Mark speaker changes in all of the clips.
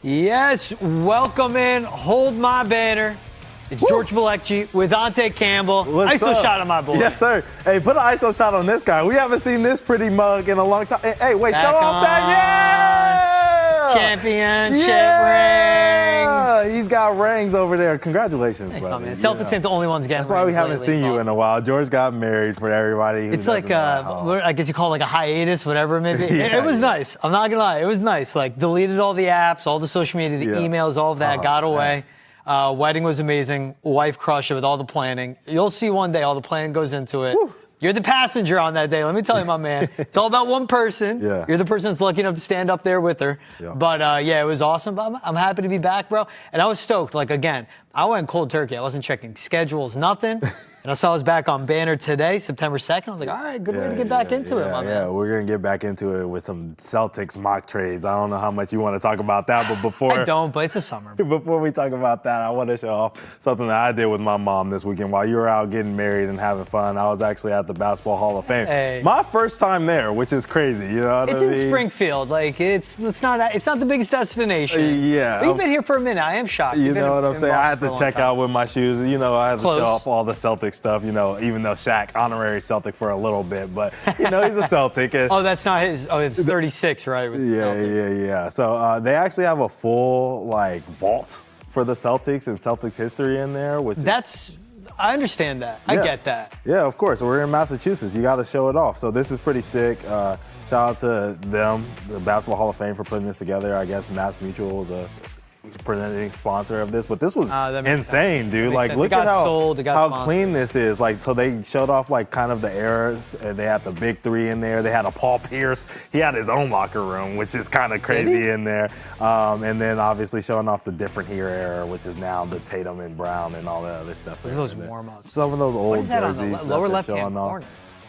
Speaker 1: Yes, welcome in. Hold my banner. It's George Malecki with Ante Campbell.
Speaker 2: What's
Speaker 1: ISO
Speaker 2: up?
Speaker 1: shot on my boy.
Speaker 2: Yes, sir. Hey, put an ISO shot on this guy. We haven't seen this pretty mug in a long time. Hey, wait,
Speaker 1: Back
Speaker 2: show off that. Yeah!
Speaker 1: Championship
Speaker 2: Yeah!
Speaker 1: rings.
Speaker 2: He's got rings over there. Congratulations,
Speaker 1: Thanks,
Speaker 2: brother.
Speaker 1: my man. Celtics ain't the only ones getting
Speaker 2: That's why we
Speaker 1: rings
Speaker 2: haven't
Speaker 1: lately.
Speaker 2: seen you in a while. George got married for everybody. Who
Speaker 1: It's like,
Speaker 2: doesn't know.
Speaker 1: what I guess you call it like a hiatus, whatever maybe.
Speaker 2: Yeah,
Speaker 1: it was
Speaker 2: yeah.
Speaker 1: nice. I'm not going to lie. It was nice. Like, deleted all the apps, all the social media, the emails, all of that, got away. Wedding was amazing. Wife crushed it with all the planning. You'll see one day all the planning goes into it. Whew. You're the passenger on that day. Let me tell you, my man. It's all about one person.
Speaker 2: Yeah.
Speaker 1: You're the person that's lucky enough to stand up there with her.
Speaker 2: Yeah.
Speaker 1: But, yeah, it was awesome. But I'm happy to be back, bro. And I was stoked. Like, again, I went cold turkey. I wasn't checking schedules, nothing. And I saw I was back on Banner today, September 2nd. I was like, all right, good way to get back into it, my man.
Speaker 2: Yeah, we're going to get back into it with some Celtics mock trades. I don't know how much you want to talk about that, but before...
Speaker 1: I don't, but it's a summer.
Speaker 2: Before we talk about that, I want to show off something that I did with my mom this weekend. While you were out getting married and having fun, I was actually at the Basketball Hall of Fame.
Speaker 1: Hey.
Speaker 2: My first time there, which is crazy, you know what I mean?
Speaker 1: It's in Springfield. Like, it's not the biggest destination.
Speaker 2: Yeah.
Speaker 1: But you've been here for a minute. I am shocked.
Speaker 2: You
Speaker 1: You've been
Speaker 2: know what I'm
Speaker 1: in
Speaker 2: saying? I had
Speaker 1: Boston
Speaker 2: to
Speaker 1: for a long
Speaker 2: check
Speaker 1: time.
Speaker 2: out with my shoes. You know, I had to
Speaker 1: Close.
Speaker 2: show off all the Celtic stuff, you know, even though Shaq, honorary Celtic for a little bit. But, you know, he's a Celtic. And
Speaker 1: Oh, that's not his. Oh, it's 36, right? With the Celtics.
Speaker 2: Yeah. So they actually have a full, like, vault for the Celtics and Celtics history in there, which
Speaker 1: I understand that. I get that.
Speaker 2: Yeah, of course. We're in Massachusetts. You got to show it off. So this is pretty sick. Shout out to them, the Basketball Hall of Fame, for putting this together. I guess Mass Mutual is a presenting sponsor of this, but this was insane, dude. Like, look at how clean this is. Like, so they showed off like kind of the eras, and they had the big three in there. They had a Paul Pierce. He had his own locker room, which is kind of crazy in there. And then obviously showing off the different here era, which is now the Tatum and Brown and all that other stuff.
Speaker 1: Look at those warm-ups.
Speaker 2: Some of those old
Speaker 1: What is that
Speaker 2: jerseys
Speaker 1: on the lower left-hand corner?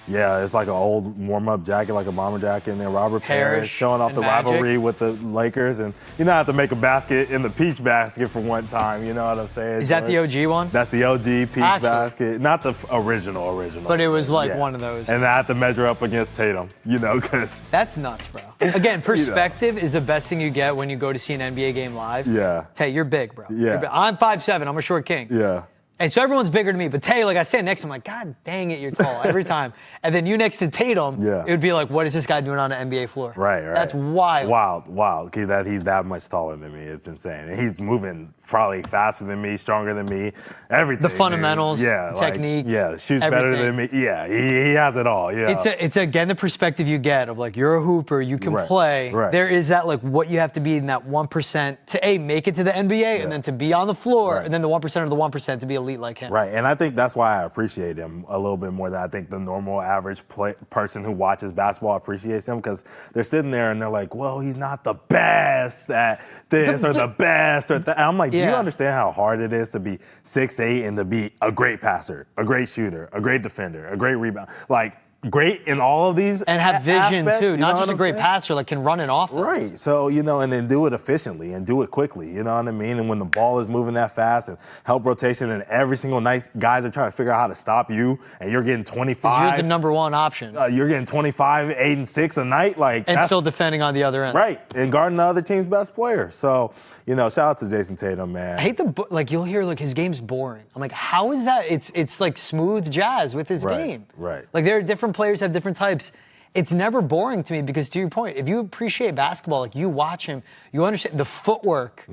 Speaker 2: Yeah, it's like an old warm-up jacket, like a bomber jacket in there. Robert Parrish showing off the
Speaker 1: Magic.
Speaker 2: rivalry with the Lakers. And you know, I have to make a basket in the peach basket for one time. You know what I'm saying?
Speaker 1: Is that the OG one?
Speaker 2: That's the OG peach basket. Not the original.
Speaker 1: But it was like one of those.
Speaker 2: And I have to measure up against Tatum, you know, because...
Speaker 1: That's nuts, bro. Again, perspective is the best thing you get when you go to see an NBA game live.
Speaker 2: Yeah.
Speaker 1: Tay, you're big, bro.
Speaker 2: Yeah.
Speaker 1: I'm 5'7". I'm a short king.
Speaker 2: Yeah.
Speaker 1: And so everyone's bigger than me. But Tay, like I stand next to him, like, God dang it, you're tall every time. And then you next to Tatum, it would be like, what is this guy doing on an NBA floor?
Speaker 2: Right.
Speaker 1: That's wild.
Speaker 2: Wild. Okay, that he's that much taller than me. It's insane. And he's moving probably faster than me, stronger than me, everything.
Speaker 1: The fundamentals,
Speaker 2: dude.
Speaker 1: technique.
Speaker 2: Shoots better than me. Yeah, he has it all. Yeah.
Speaker 1: It's again the perspective you get of like, you're a hooper, you can play.
Speaker 2: Right.
Speaker 1: There is that like what you have to be in that 1% to make it to the NBA and then to be on the floor and then the 1% of the 1% to be elite like him.
Speaker 2: Right, and I think that's why I appreciate him a little bit more than I think the normal average person who watches basketball appreciates him, because they're sitting there and they're like, well, he's not the best at this or the best or that. I'm like, do you understand how hard it is to be 6'8" and to be a great passer, a great shooter, a great defender, a great rebound? Like, great in all of these
Speaker 1: and have vision
Speaker 2: aspects,
Speaker 1: too, not just a great passer, like can run an offense.
Speaker 2: Right. So, you know, and then do it efficiently and do it quickly, you know what I mean? And when the ball is moving that fast and help rotation and every single night guys are trying to figure out how to stop you and you're getting 25.
Speaker 1: You're the number one option.
Speaker 2: You're getting 25, 8, and 6 a night.
Speaker 1: And still defending on the other end.
Speaker 2: Right. And guarding the other team's best player. So, you know, shout out to Jason Tatum, man.
Speaker 1: I hate like you'll hear like his game's boring. I'm like, how is that? It's like smooth jazz with his game.
Speaker 2: Right.
Speaker 1: Like there are different players have different types. It's never boring to me because, to your point, if you appreciate basketball, like you watch him, you understand the footwork,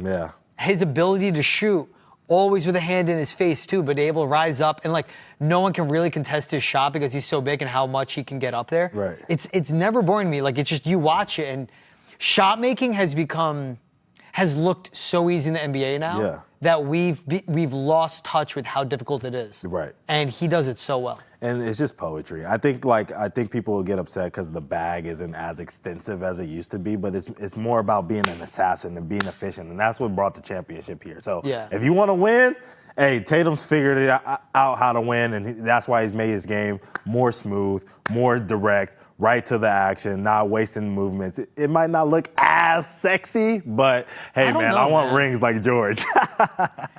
Speaker 1: his ability to shoot, always with a hand in his face too, but able to rise up and like no one can really contest his shot because he's so big and how much he can get up there.
Speaker 2: Right.
Speaker 1: It's never boring to me. Like it's just you watch it and shot making has looked so easy in the NBA now that we've lost touch with how difficult it is.
Speaker 2: Right.
Speaker 1: And he does it so well.
Speaker 2: And it's just poetry. I think people will get upset because the bag isn't as extensive as it used to be, but it's more about being an assassin and being efficient, and that's what brought the championship here. So if you want to win, hey, Tatum's figured it out how to win, and that's why he's made his game more smooth, more direct, right to the action, not wasting movements. It might not look as sexy, but hey, I want rings like George.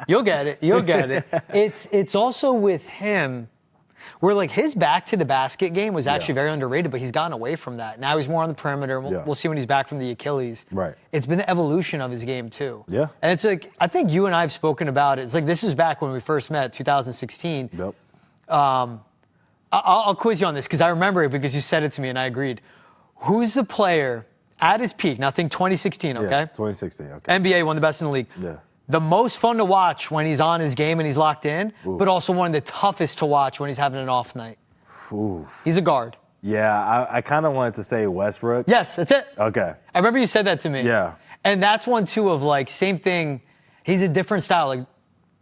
Speaker 1: You'll get it. You'll get it. It's also with him. Where like his back to the basket game was actually very underrated, but he's gotten away from that. Now he's more on the perimeter. We'll see when he's back from the Achilles.
Speaker 2: Right.
Speaker 1: It's been the evolution of his game too.
Speaker 2: Yeah.
Speaker 1: And it's like, I think you and I have spoken about it. It's like, this is back when we first met, 2016.
Speaker 2: Yep.
Speaker 1: I'll quiz you on this because I remember it because you said it to me and I agreed. Who's the player at his peak? Now think 2016, okay?
Speaker 2: Yeah, 2016, okay.
Speaker 1: NBA, one of the best in the league.
Speaker 2: Yeah.
Speaker 1: The most fun to watch when he's on his game and he's locked in, but also one of the toughest to watch when he's having an off night.
Speaker 2: Oof.
Speaker 1: He's a guard.
Speaker 2: Yeah, I kind of wanted to say Westbrook.
Speaker 1: Yes, that's it.
Speaker 2: Okay.
Speaker 1: I remember you said that to me.
Speaker 2: Yeah.
Speaker 1: And that's one, too, of like, same thing. He's a different style.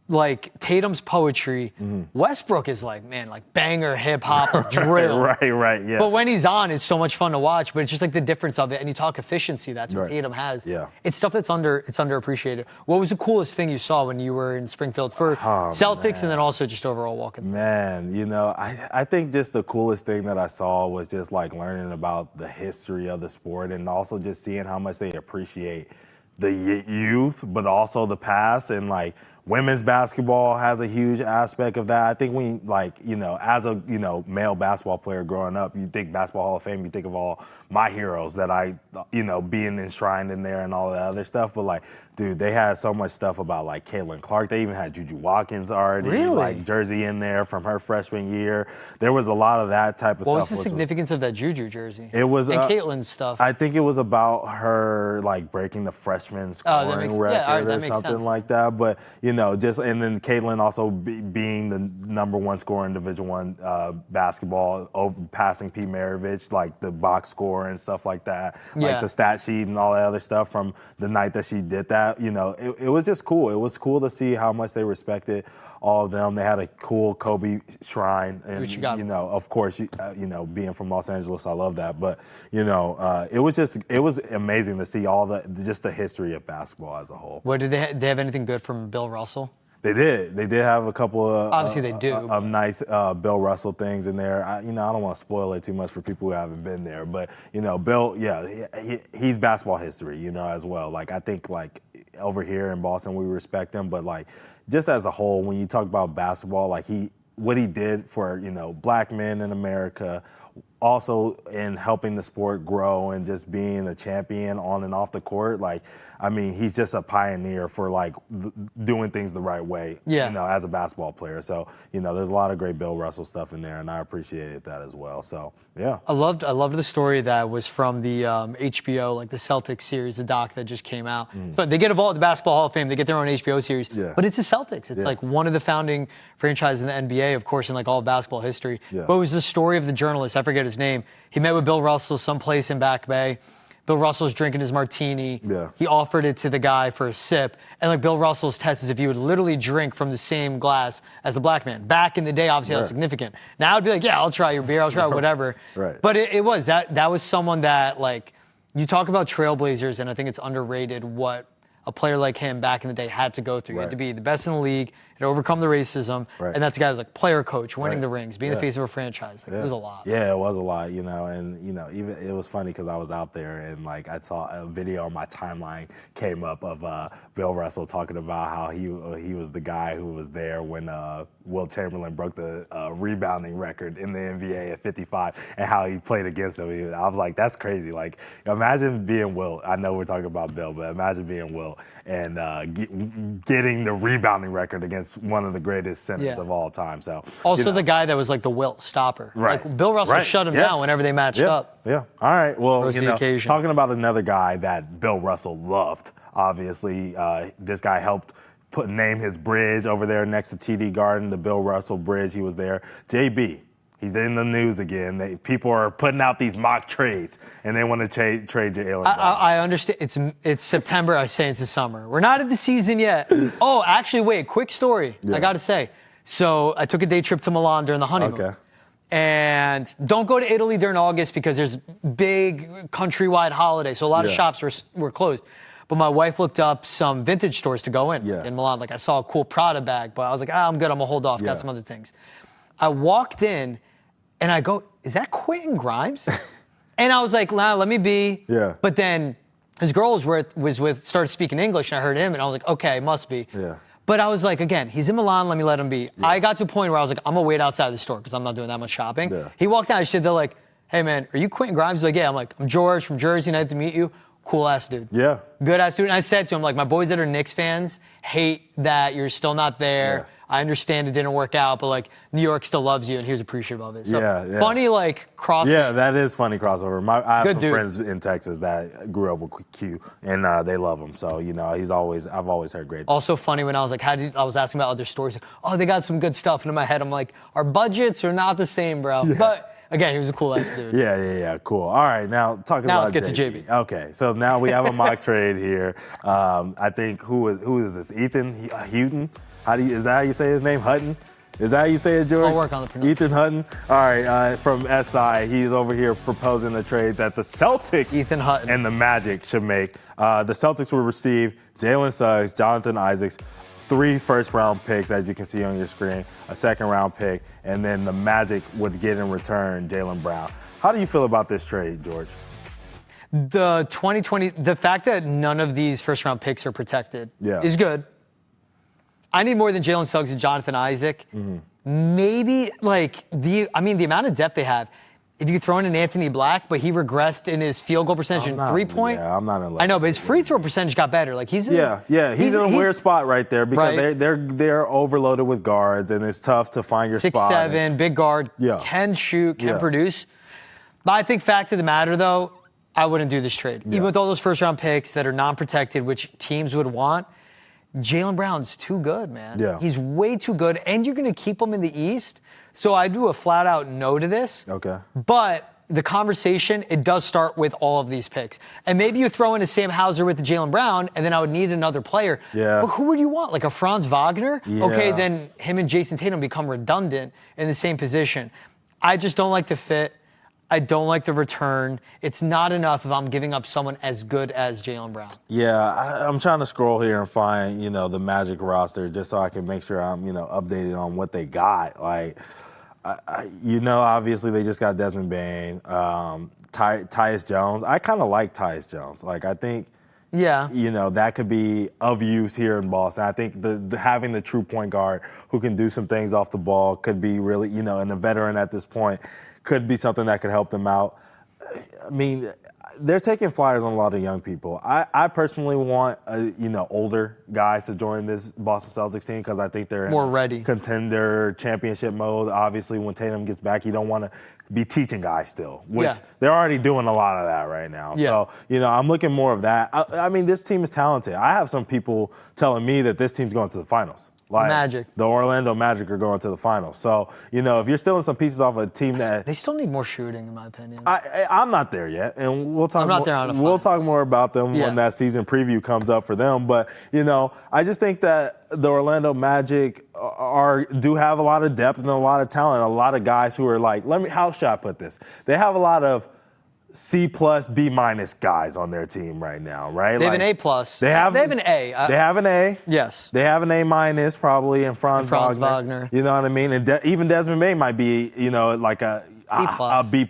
Speaker 1: Like Tatum's poetry. Westbrook is like, man, like banger, hip hop, drill.
Speaker 2: Right, yeah.
Speaker 1: But when he's on, it's so much fun to watch. But it's just like the difference of it. And you talk efficiency. That's what Tatum has.
Speaker 2: Yeah.
Speaker 1: It's stuff that's underappreciated. What was the coolest thing you saw when you were in Springfield for Celtics and then also just overall walking?
Speaker 2: Man, you know, I think just the coolest thing that I saw was just like learning about the history of the sport and also just seeing how much they appreciate the youth, but also the past. And like women's basketball has a huge aspect of that. I think we, like, you know, as a, you know, male basketball player growing up, you think Basketball Hall of Fame, you think of all my heroes that I, you know, being enshrined in there and all that other stuff. But like, dude, they had so much stuff about like Caitlin Clark. They even had Juju Watkins already, like jersey in there from her freshman year. There was a lot of that type of stuff.
Speaker 1: What was the significance of that Juju jersey?
Speaker 2: It was
Speaker 1: and Caitlin's stuff.
Speaker 2: I think it was about her like breaking the freshman scoring record or something like that. But you know, just and then Caitlin also being the #1 scorer in Division I basketball, passing Pete Maravich, like the box score and stuff like that, like the stat sheet and all that other stuff from the night that she did that. You know, it was just cool. It was cool to see how much they respected all of them. They had a cool Kobe shrine, and you know, of course, you know, being from Los Angeles, I love that. But you know, it was amazing to see all the history of basketball as a whole.
Speaker 1: What did they have anything good from Bill Russell?
Speaker 2: They did have a couple of
Speaker 1: obviously they do
Speaker 2: of nice Bill Russell things in there. You know, I don't want to spoil it too much for people who haven't been there, but you know, Bill, he's basketball history, you know, as well. Like I think like over here in Boston we respect him, but like just as a whole, when you talk about basketball, like what he did for, you know, black men in America, also in helping the sport grow and just being a champion on and off the court. Like, I mean, he's just a pioneer for like doing things the right way, you know, as a basketball player. So, you know, there's a lot of great Bill Russell stuff in there, and I appreciated that as well. So, yeah. I
Speaker 1: loved the story that was from the HBO, like the Celtics series, the doc that just came out. So they get involved in the Basketball Hall of Fame. They get their own HBO series, but it's the Celtics. It's like one of the founding franchises in the NBA, of course, in like all of basketball history. But it was the story of the journalist. I forget his name. He met with Bill Russell someplace in Back Bay. Bill Russell's drinking his martini. He offered it to the guy for a sip. And like Bill Russell's test is if you would literally drink from the same glass as a black man. Back in the day, obviously that was significant. Now it'd be like, yeah, I'll try your beer, I'll try whatever. But it was, that was someone that like, you talk about trailblazers, and I think it's underrated what a player like him back in the day had to go through. He had to be the best in the league, had to overcome the racism, and that's a guy who's like player coach, winning the rings, being the face of a franchise. Like, it was a lot.
Speaker 2: Yeah, it was a lot, you know, and you know, even it was funny because I was out there and like I saw a video on my timeline came up of Bill Russell talking about how he was the guy who was there when Wilt Chamberlain broke the rebounding record in the NBA at 55, and how he played against him. I was like, that's crazy. Like, imagine being Wilt. I know we're talking about Bill, but imagine being Wilt and getting the rebounding record against one of the greatest centers of all time. So
Speaker 1: also the guy that was like the Wilt stopper. Like Bill Russell shut him down whenever they matched up.
Speaker 2: All right. Well, you know, talking about another guy that Bill Russell loved. Obviously, this guy helped name his bridge over there next to TD Garden, the Bill Russell Bridge. He was there. JB. He's in the news again. People are putting out these mock trades, and they want to trade Jaylen Brown.
Speaker 1: I understand. It's September. I say it's the summer. We're not at the season yet. Oh, actually, wait. Quick story. I got to say. So I took a day trip to Milan during the honeymoon.
Speaker 2: Okay.
Speaker 1: And don't go to Italy during August because there's big countrywide holiday. So a lot of shops were closed. But my wife looked up some vintage stores to go in Milan. Like I saw a cool Prada bag, but I was like, I'm good. I'm going to hold off. Got some other things. I walked in. And I go, is that Quentin Grimes? And I was like, nah, let me be. But then his girl was with started speaking English, and I heard him, and I was like, okay, it must be. But I was like, again, he's in Milan, let me let him be. Yeah. I got to a point where I was like, I'm going to wait outside the store because I'm not doing that much shopping. Yeah. He walked out, they're like, hey, man, are you Quentin Grimes? He's like, yeah. I'm like, I'm George from Jersey, nice to meet you. Cool-ass dude.
Speaker 2: Yeah.
Speaker 1: Good-ass dude. And I said to him, like, my boys that are Knicks fans hate that you're still not there. Yeah. I understand it didn't work out, but, like, New York still loves you, and he was appreciative of it. So funny, like, crossover.
Speaker 2: Yeah, that is funny crossover. I have some friends in Texas that grew up with Q, and they love him. So, you know, I've always heard great things.
Speaker 1: Also funny when I was like, I was asking about other stores. Like, oh, they got some good stuff. And in my head, I'm like, our budgets are not the same, bro. Yeah. But again, he was a cool-ass dude.
Speaker 2: Yeah, cool. All right, now talking about
Speaker 1: let's get to JB.
Speaker 2: Okay, so now we have a mock trade here. I think, who is this? Ethan Houghton? Is that how you say his name? Hutton? Is that how you say it, George?
Speaker 1: I'll work on the pronunciation.
Speaker 2: Ethan Hutton? All right, from SI, he's over here proposing a trade that the Celtics
Speaker 1: Ethan Hutton.
Speaker 2: and the Magic should make. The Celtics will receive Jalen Suggs, Jonathan Isaacs, 3 first-round picks, as you can see on your screen, a second-round pick, and then the Magic would get in return Jaylen Brown. How do you feel about this trade, George?
Speaker 1: The fact that none of these first-round picks are protected is good. I need more than Jalen Suggs and Jonathan Isaac. Mm-hmm. Maybe, like, the amount of depth they have. If you throw in an Anthony Black, but he regressed in his field goal percentage and 3-point.
Speaker 2: Yeah, I'm not in love.
Speaker 1: I know, but his free throw percentage got better. Like he's
Speaker 2: in a weird spot right there because they're overloaded with guards and it's tough to find your spot.
Speaker 1: 6'7", big guard, can shoot, can produce. But I think fact of the matter though, I wouldn't do this trade. Even with all those first round picks that are non-protected, which teams would want. Jaylen Brown's too good, man. Yeah. He's way too good, and you're going to keep him in the East. So I do a flat-out no to this.
Speaker 2: Okay.
Speaker 1: But the conversation, it does start with all of these picks. And maybe you throw in a Sam Hauser with Jaylen Brown, and then I would need another player.
Speaker 2: Yeah.
Speaker 1: But who would you want? Like a Franz Wagner? Yeah. Okay, then him and Jason Tatum become redundant in the same position. I just don't like the fit. I don't like the return. It's not enough if I'm giving up someone as good as Jaylen Brown.
Speaker 2: Yeah, I'm trying to scroll here and find, the Magic roster just so I can make sure I'm, updated on what they got. Like, obviously they just got Desmond Bane, Tyus Jones. I kind of like Tyus Jones. Like, I think, that could be of use here in Boston. I think the having the true point guard who can do some things off the ball could be really, and a veteran at this point could be something that could help them out. I mean, they're taking flyers on a lot of young people. I personally want, older guys to join this Boston Celtics team because I think they're
Speaker 1: more ready.
Speaker 2: Contender championship mode. Obviously, when Tatum gets back, you don't want to be teaching guys still, which they're already doing a lot of that right now. Yeah. So, I'm looking more of that. I mean, this team is talented. I have some people telling me that this team's going to the finals. Like
Speaker 1: Magic.
Speaker 2: The Orlando Magic are going to the finals. So, if you're stealing some pieces off a team that...
Speaker 1: They still need more shooting, in my opinion.
Speaker 2: I'm not there yet. And we'll talk
Speaker 1: We'll
Speaker 2: talk more about them when that season preview comes up for them. But, I just think that the Orlando Magic do have a lot of depth and a lot of talent. A lot of guys who are like, how should I put this? They have a lot of C+, B- guys on their team right now, right?
Speaker 1: They have an A+. They have an A.
Speaker 2: They have an A.
Speaker 1: Yes.
Speaker 2: They have an A- probably, and Franz Wagner. You know what I mean? And even Desmond Bane might be, like a B+. You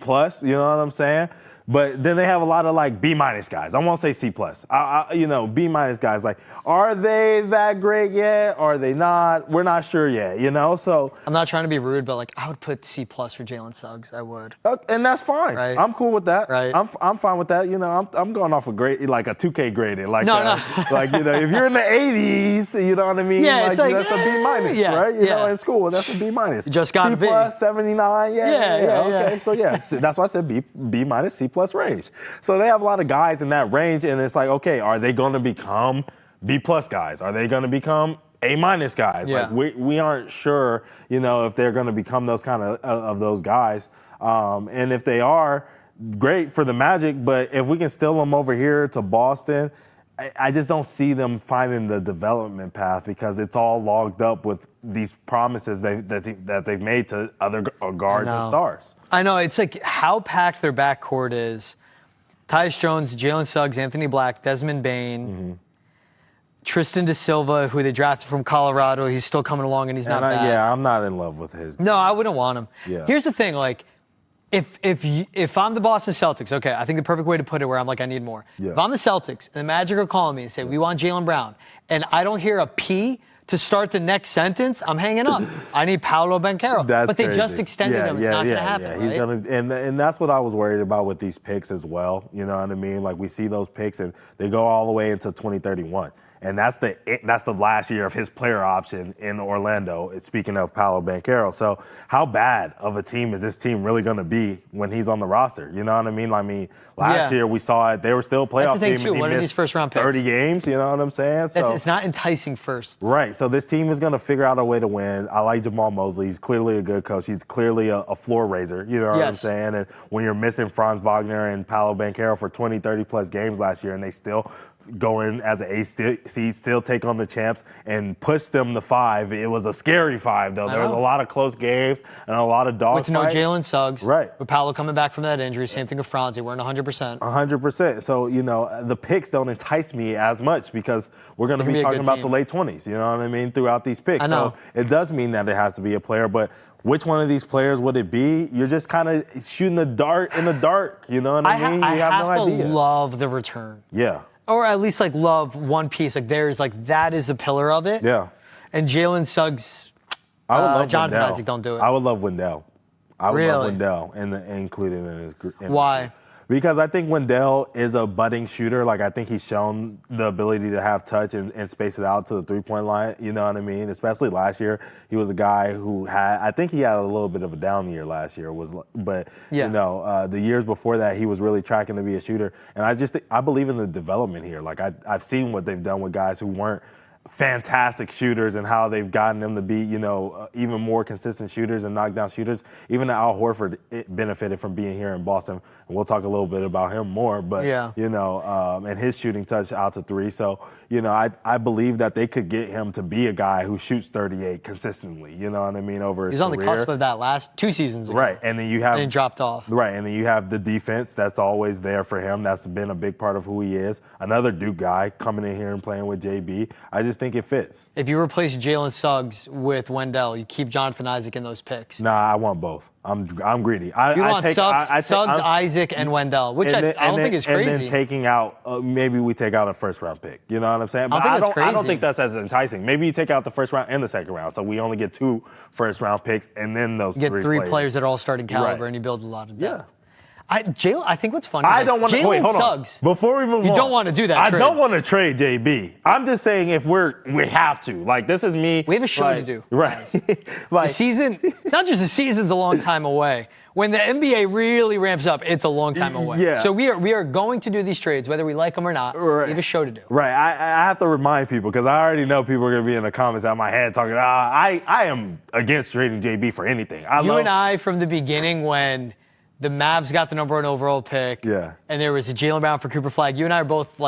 Speaker 2: know what I'm saying? But then they have a lot of like B- guys. I won't say C+. B- guys. Like, are they that great yet? Are they not? We're not sure yet. So
Speaker 1: I'm not trying to be rude, but like I would put C+ for Jalen Suggs. I would.
Speaker 2: And that's fine.
Speaker 1: Right.
Speaker 2: I'm cool with that.
Speaker 1: Right.
Speaker 2: I'm fine with that. I'm going off a grade, like a 2K graded. Like
Speaker 1: no.
Speaker 2: Like if you're in the 80s, you know what I mean?
Speaker 1: Yeah, it's like
Speaker 2: that's a B-, right? You know, in school, that's a B-.
Speaker 1: You just got
Speaker 2: C+, 79. Yeah. Okay. So that's why I said B-, C+ range. So they have a lot of guys in that range, and it's like, okay, are they going to become B+ guys? Are they going to become A- guys?
Speaker 1: Yeah.
Speaker 2: Like we aren't sure, if they're going to become those kind of those guys. And if they are, great for the Magic. But if we can steal them over here to Boston, I just don't see them finding the development path because it's all logged up with these promises that they've made to other guards and stars.
Speaker 1: I know. It's like how packed their backcourt is. Tyus Jones, Jalen Suggs, Anthony Black, Desmond Bane, Tristan Da Silva, who they drafted from Colorado. He's still coming along, and he's not bad.
Speaker 2: Yeah, I'm not in love with his.
Speaker 1: No, I wouldn't want him.
Speaker 2: Yeah.
Speaker 1: Here's the thing, like, if I'm the Boston Celtics, okay, I think the perfect way to put it where I'm like, I need more. Yeah. If I'm the Celtics, and the Magic are calling me and say, we want Jaylen Brown, and I don't hear a P to start the next sentence, I'm hanging up. I need Paolo Banchero. But they
Speaker 2: crazy.
Speaker 1: just extended him. It's not going to happen, right?
Speaker 2: He's and that's what I was worried about with these picks as well. You know what I mean? Like, we see those picks, and they go all the way into 2031. And that's the last year of his player option in Orlando, speaking of Paolo Banchero. So how bad of a team is this team really going to be when he's on the roster? You know what I mean? Last year we saw it. They were still a playoff
Speaker 1: That's the thing
Speaker 2: team.
Speaker 1: too.
Speaker 2: And
Speaker 1: what are these first-round picks?
Speaker 2: 30 games, you know what I'm saying? So,
Speaker 1: it's not enticing first.
Speaker 2: Right. So this team is going to figure out a way to win. I like Jamal Mosley. He's clearly a good coach. He's clearly a floor raiser. You know what I'm saying? And when you're missing Franz Wagner and Paolo Banchero for 20, 30-plus games last year, and they still go in as an 8 seed, still take on the champs and push them to 5. It was a scary 5, though. There was a lot of close games and a lot of dogfights.
Speaker 1: With no Jalen Suggs.
Speaker 2: Right.
Speaker 1: With Paolo coming back from that injury. Same thing with Franz. They weren't 100%.
Speaker 2: 100%. So, the picks don't entice me as much because we're going to be talking about the late 20s, you know what I mean, throughout these picks.
Speaker 1: I know.
Speaker 2: So it does mean that it has to be a player, but which one of these players would it be? You're just kind of shooting a dart in the dark, you know what I mean?
Speaker 1: I
Speaker 2: you
Speaker 1: have
Speaker 2: no
Speaker 1: to
Speaker 2: idea.
Speaker 1: love the return.
Speaker 2: Yeah.
Speaker 1: Or at least love one piece. That is the pillar of it.
Speaker 2: Yeah.
Speaker 1: And Jalen Suggs,
Speaker 2: I would love
Speaker 1: Jonathan
Speaker 2: Wendell.
Speaker 1: Isaac don't do it.
Speaker 2: I would love Wendell. I would
Speaker 1: Really?
Speaker 2: love Wendell and included in his group.
Speaker 1: Why?
Speaker 2: Because I think Wendell is a budding shooter. I think he's shown the ability to have touch and space it out to the three-point line. You know what I mean? Especially last year, he was a guy who I think he had a little bit of a down year last year. The years before that, he was really tracking to be a shooter. And I believe in the development here. I've seen what they've done with guys who weren't fantastic shooters and how they've gotten them to be, even more consistent shooters and knockdown shooters. Even Al Horford benefited from being here in Boston. And we'll talk a little bit about him more, but, and his shooting touch out to 3. So, I believe that they could get him to be a guy who shoots 38 consistently, you know what I mean, over his
Speaker 1: He's on the
Speaker 2: career.
Speaker 1: cusp of that last 2 seasons ago.
Speaker 2: Right, and then you have...
Speaker 1: And he dropped off.
Speaker 2: Right, and then you have the defense that's always there for him. That's been a big part of who he is. Another Duke guy coming in here and playing with JB. I just think it fits.
Speaker 1: If you replace Jalen Suggs with Wendell, you keep Jonathan Isaac in those picks.
Speaker 2: Nah, I want both. I'm greedy.
Speaker 1: You want Suggs, Isaac, and Wendell, which I don't think is crazy.
Speaker 2: And then taking out, maybe we take out a first-round pick. You know what I'm saying? But
Speaker 1: I don't
Speaker 2: think that's as enticing. Maybe you take out the first round and the second round, so we only get 2 first-round picks, and then those
Speaker 1: you get 3
Speaker 2: players.
Speaker 1: players that are all starting caliber,
Speaker 2: Right.
Speaker 1: and you build a lot of depth.
Speaker 2: Yeah.
Speaker 1: I think what's funny
Speaker 2: I
Speaker 1: is
Speaker 2: don't want to wait. Hold
Speaker 1: Suggs,
Speaker 2: on. Before we move on,
Speaker 1: you don't want to do that.
Speaker 2: I
Speaker 1: trade.
Speaker 2: don't want to trade JB. I'm just saying if we have to. This is me.
Speaker 1: We have a show to do.
Speaker 2: Right.
Speaker 1: The season, not just the season's a long time away. When the NBA really ramps up, it's a long time away.
Speaker 2: Yeah.
Speaker 1: So we are going to do these trades, whether we like them or not.
Speaker 2: Right.
Speaker 1: We have a show to do.
Speaker 2: Right. I have to remind people because I already know people are going to be in the comments out of my head talking. I am against trading JB for anything.
Speaker 1: And I, from the beginning, when the Mavs got the number 1 overall pick.
Speaker 2: Yeah.
Speaker 1: And there was a Jaylen Brown for Cooper Flag. You and I are both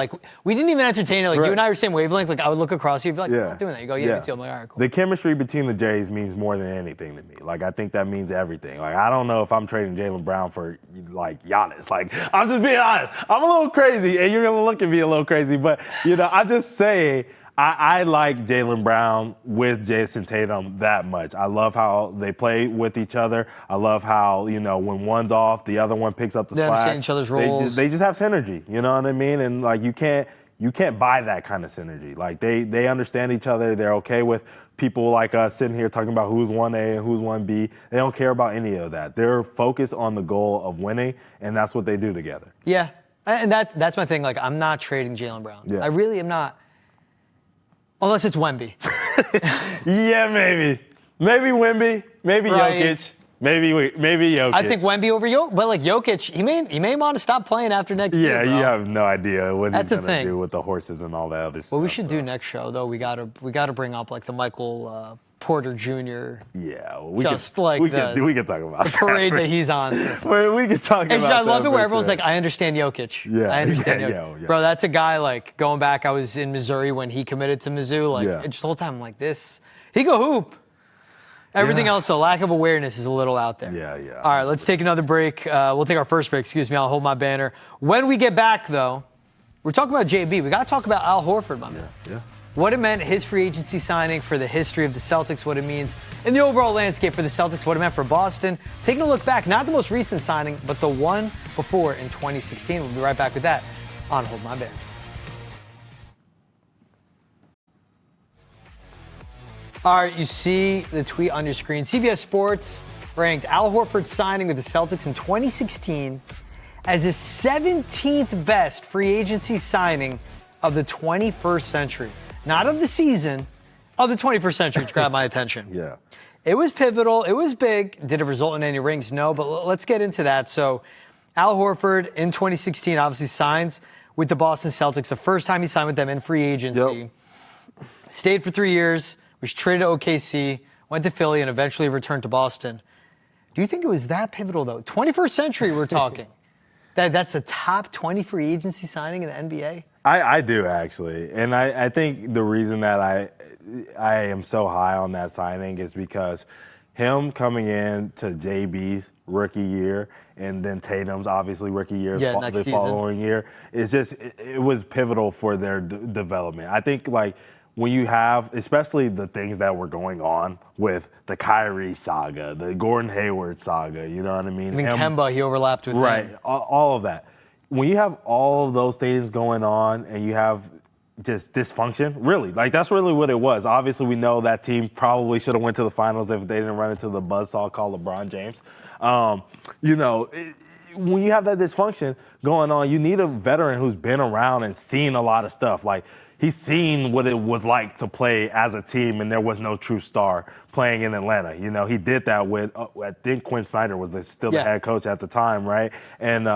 Speaker 1: we didn't even entertain it.
Speaker 2: Right.
Speaker 1: You and I were same wavelength. I would look across you and be like,
Speaker 2: Yeah.
Speaker 1: I'm not doing that. You go, yeah, me too. I'm like, all right, cool.
Speaker 2: The chemistry between the Jays means more than anything to me. I think that means everything. I don't know if I'm trading Jaylen Brown for, Giannis. I'm just being honest. I'm a little crazy, and you're going to look at me a little crazy. But, I'm just saying, I like Jaylen Brown with Jason Tatum that much. I love how they play with each other. I love how, when one's off, the other one picks up the slack.
Speaker 1: They understand each other's roles.
Speaker 2: They just have synergy, you know what I mean? And, you can't buy that kind of synergy. They understand each other. They're okay with people like us sitting here talking about who's 1A and who's 1B. They don't care about any of that. They're focused on the goal of winning, and that's what they do together.
Speaker 1: Yeah. And that's my thing. I'm not trading Jaylen Brown.
Speaker 2: Yeah.
Speaker 1: I really am not. Unless it's Wemby.
Speaker 2: Yeah, maybe. Maybe Wemby. Maybe
Speaker 1: Right.
Speaker 2: Jokic. Maybe Jokic.
Speaker 1: I think Wemby over Jokic. But Jokic, he may want to stop playing after next year.
Speaker 2: Yeah,
Speaker 1: bro.
Speaker 2: you have no idea what
Speaker 1: That's
Speaker 2: he's
Speaker 1: the
Speaker 2: going to
Speaker 1: thing.
Speaker 2: do with the horses and all that other stuff.
Speaker 1: What we should do next show, though, we gotta bring up the Michael Porter Jr.
Speaker 2: Yeah, well,
Speaker 1: we can talk about
Speaker 2: the
Speaker 1: parade that he's on.
Speaker 2: We can talk about that.
Speaker 1: I love it where everyone's
Speaker 2: sure.
Speaker 1: I understand Jokic.
Speaker 2: Yeah,
Speaker 1: I understand Jokic.
Speaker 2: yeah.
Speaker 1: Bro, that's a guy going back. I was in Missouri when he committed to Mizzou. Just the whole time I'm like this. He go hoop. Everything else, so lack of awareness is a little out there.
Speaker 2: Yeah.
Speaker 1: All right, let's take another break. We'll take our first break. Excuse me. I'll hold my banner. When we get back, though, we're talking about JB. We got to talk about Al Horford, my man.
Speaker 2: Yeah.
Speaker 1: What it meant, his free agency signing for the history of the Celtics, what it means in the overall landscape for the Celtics, what it meant for Boston. Taking a look back, not the most recent signing, but the one before in 2016. We'll be right back with that on Hold My Banner. All right, you see the tweet on your screen. CBS Sports ranked Al Horford signing with the Celtics in 2016 as the 17th best free agency signing of the 21st century. Not of the season, of the 21st century, which grabbed my attention.
Speaker 2: Yeah.
Speaker 1: It was pivotal. It was big. Did it result in any rings? No, but let's get into that. So Al Horford in 2016 obviously signs with the Boston Celtics. The first time he signed with them in free agency. Yep. Stayed for 3 years, was traded to OKC, went to Philly, and eventually returned to Boston. Do you think it was that pivotal, though? 21st century, we're talking. That's a top 20 free agency signing in the NBA?
Speaker 2: I do, actually. And I think the reason that I am so high on that signing is because him coming in to JB's rookie year and then Tatum's obviously rookie year the following year, it was pivotal for their development. I think, like, when you have, especially the things that were going on with the Kyrie saga, the Gordon Hayward saga, you know what I mean?
Speaker 1: Even Kemba, he overlapped with
Speaker 2: him. All of that. When you have all of those things going on and you have just dysfunction, really, like that's really what it was. Obviously, we know that team probably should have went to the finals if they didn't run into the buzzsaw called LeBron James. When you have that dysfunction going on, you need a veteran who's been around and seen a lot of stuff. Like, he's seen what it was like to play as a team, and there was no true star playing in Atlanta. You know, he did that with, I think Quinn Snyder was still the head coach at the time, right? And,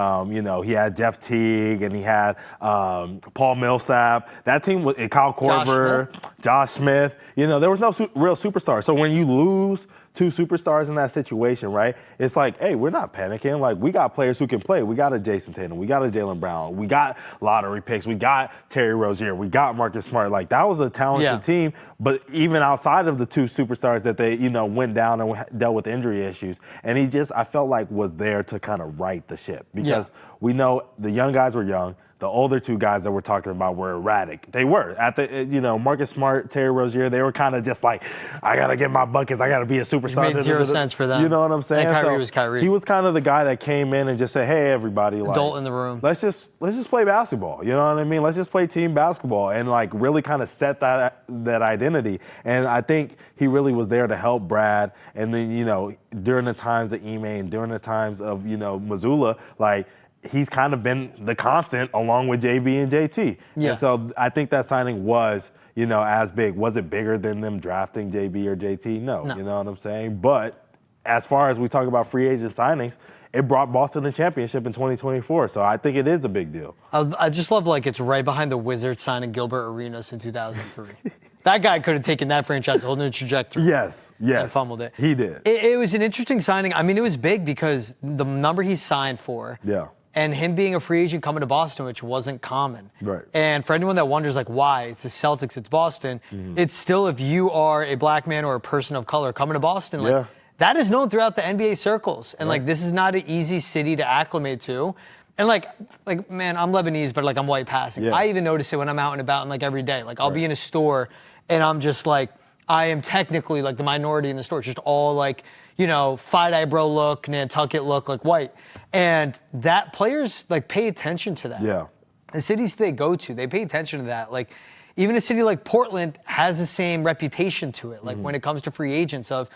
Speaker 2: he had Jeff Teague, and he had Paul Millsap. That team was Kyle Korver, Josh Smith. You know, there was no real superstar. So when you lose two superstars in that situation, right? It's like, hey, we're not panicking. Like, we got players who can play. We got a Jason Tatum. We got a Jaylen Brown. We got lottery picks. We got Terry Rozier. We got Marcus Smart. Like, that was a talented team. But even outside of the two superstars that they, went down and dealt with injury issues, and he just, I felt like, was there to kind of right the ship. Because we know the young guys were young. The older two guys that we're talking about were erratic. They were. At the, Marcus Smart, Terry Rozier, they were kind of just like, I got to get my buckets. I got to be a superstar.
Speaker 1: It made zero sense for them.
Speaker 2: You know what I'm saying?
Speaker 1: And Kyrie was Kyrie.
Speaker 2: He was kind of the guy that came in and just said, hey, everybody.
Speaker 1: Adult in the room.
Speaker 2: Let's just play basketball. You know what I mean? Let's just play team basketball and, like, really kind of set that identity. And I think he really was there to help Brad. And then, during the times of Ime and during the times of, Mazzulla, like, he's kind of been the constant along with JB and JT. Yeah. And so I think that signing was, as big. Was it bigger than them drafting JB or JT? No. You know what I'm saying? But as far as we talk about free agent signings, it brought Boston the championship in 2024. So I think it is a big deal.
Speaker 1: I just love, like, it's right behind the Wizards signing Gilbert Arenas in 2003. That guy could have taken that franchise a whole new trajectory.
Speaker 2: Yes.
Speaker 1: And fumbled it.
Speaker 2: He did.
Speaker 1: It was an interesting signing. I mean, it was big because the number he signed for.
Speaker 2: Yeah.
Speaker 1: And him being a free agent coming to Boston, which wasn't common.
Speaker 2: Right.
Speaker 1: And for anyone that wonders, like, why? It's the Celtics, it's Boston. Mm-hmm. It's still, if you are a black man or a person of color coming to Boston, like, that is known throughout the NBA circles. And, like, this is not an easy city to acclimate to. And, like, man, I'm Lebanese, but, like, I'm white passing. I even notice it when I'm out and about and, like, every day. Like, I'll be in a store, and I'm just, like, I am technically, like, the minority in the store. It's just all, like, five-eye bro look, Nantucket look, like, white. And that players, like, pay attention to that.
Speaker 2: Yeah.
Speaker 1: The cities they go to, they pay attention to that. Like, even a city like Portland has the same reputation to it. Like, when it comes to free agents of,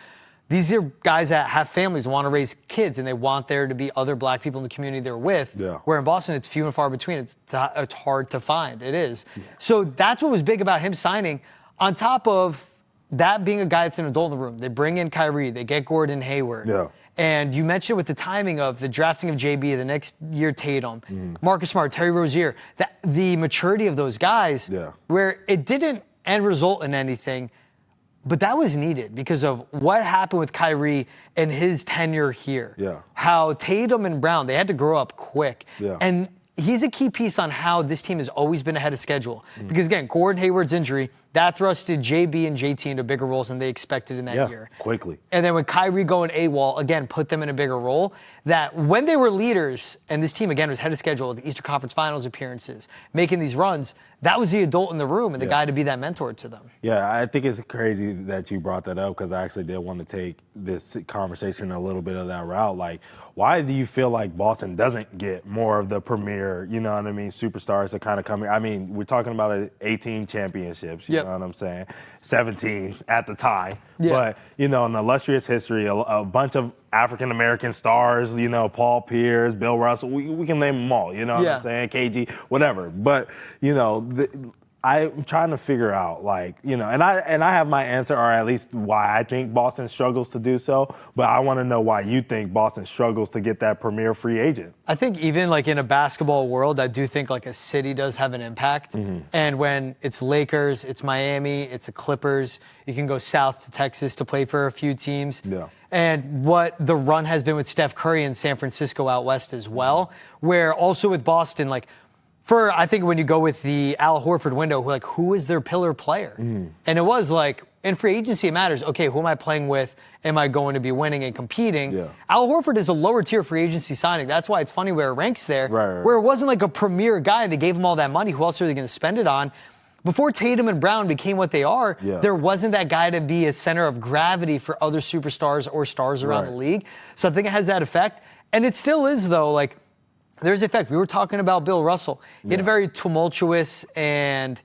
Speaker 1: these are guys that have families, want to raise kids, and they want there to be other black people in the community they're with. Yeah. Where in Boston, it's few and far between. It's hard to find. It is. Yeah. So that's what was big about him signing. On top of that being a guy that's an adult in the room, they bring in Kyrie, they get Gordon Hayward.
Speaker 2: Yeah.
Speaker 1: And you mentioned with the timing of the drafting of JB, the next year Tatum, Marcus Smart, Terry Rozier, the maturity of those guys, where it didn't end result in anything, but that was needed because of what happened with Kyrie and his tenure here.
Speaker 2: Yeah.
Speaker 1: How Tatum and Brown, they had to grow up quick.
Speaker 2: Yeah.
Speaker 1: And he's a key piece on how this team has always been ahead of schedule. Because, again, Gordon Hayward's injury, that thrusted JB and JT into bigger roles than they expected in that year.
Speaker 2: Quickly.
Speaker 1: And then with Kyrie going AWOL, again, put them in a bigger role. that when they were leaders, and this team, again, was ahead of schedule with the Eastern Conference Finals appearances, making these runs, that was the adult in the room and the guy to be that mentor to them.
Speaker 2: Yeah, I think it's crazy that you brought that up because I actually did want to take this conversation a little bit of that route. Like, why do you feel like Boston doesn't get more of the premier, you know what I mean, superstars to kind of come here? I mean, we're talking about 18 championships, you know what I'm saying? 17 at the time. But, you know, an illustrious history, a bunch of African-American stars, you know, Paul Pierce, Bill Russell, we can name them all, you know what I'm saying? KG, whatever. But, you know, I'm trying to figure out, like, you know, and I have my answer, or at least why I think Boston struggles to do so, but I want to know why you think Boston struggles to get that premier free agent.
Speaker 1: I think even like in a basketball world, I do think like a city does have an impact. And when it's Lakers, it's Miami, it's the Clippers, you can go south to Texas to play for a few teams. And what the run has been with Steph Curry in San Francisco out west as well, where also with Boston, like, I think when you go with the Al Horford window, who is their pillar player? And it was like, in free agency, it matters. Okay, who am I playing with? Am I going to be winning and competing? Al Horford is a lower tier free agency signing. That's why it's funny where it ranks there, where it wasn't like a premier guy and they gave him all that money. Who else are they going to spend it on? Before Tatum and Brown became what they are, there wasn't that guy to be a center of gravity for other superstars or stars around the league. So I think it has that effect. And it still is, though, like, there's effect. We were talking about Bill Russell. He had a very tumultuous and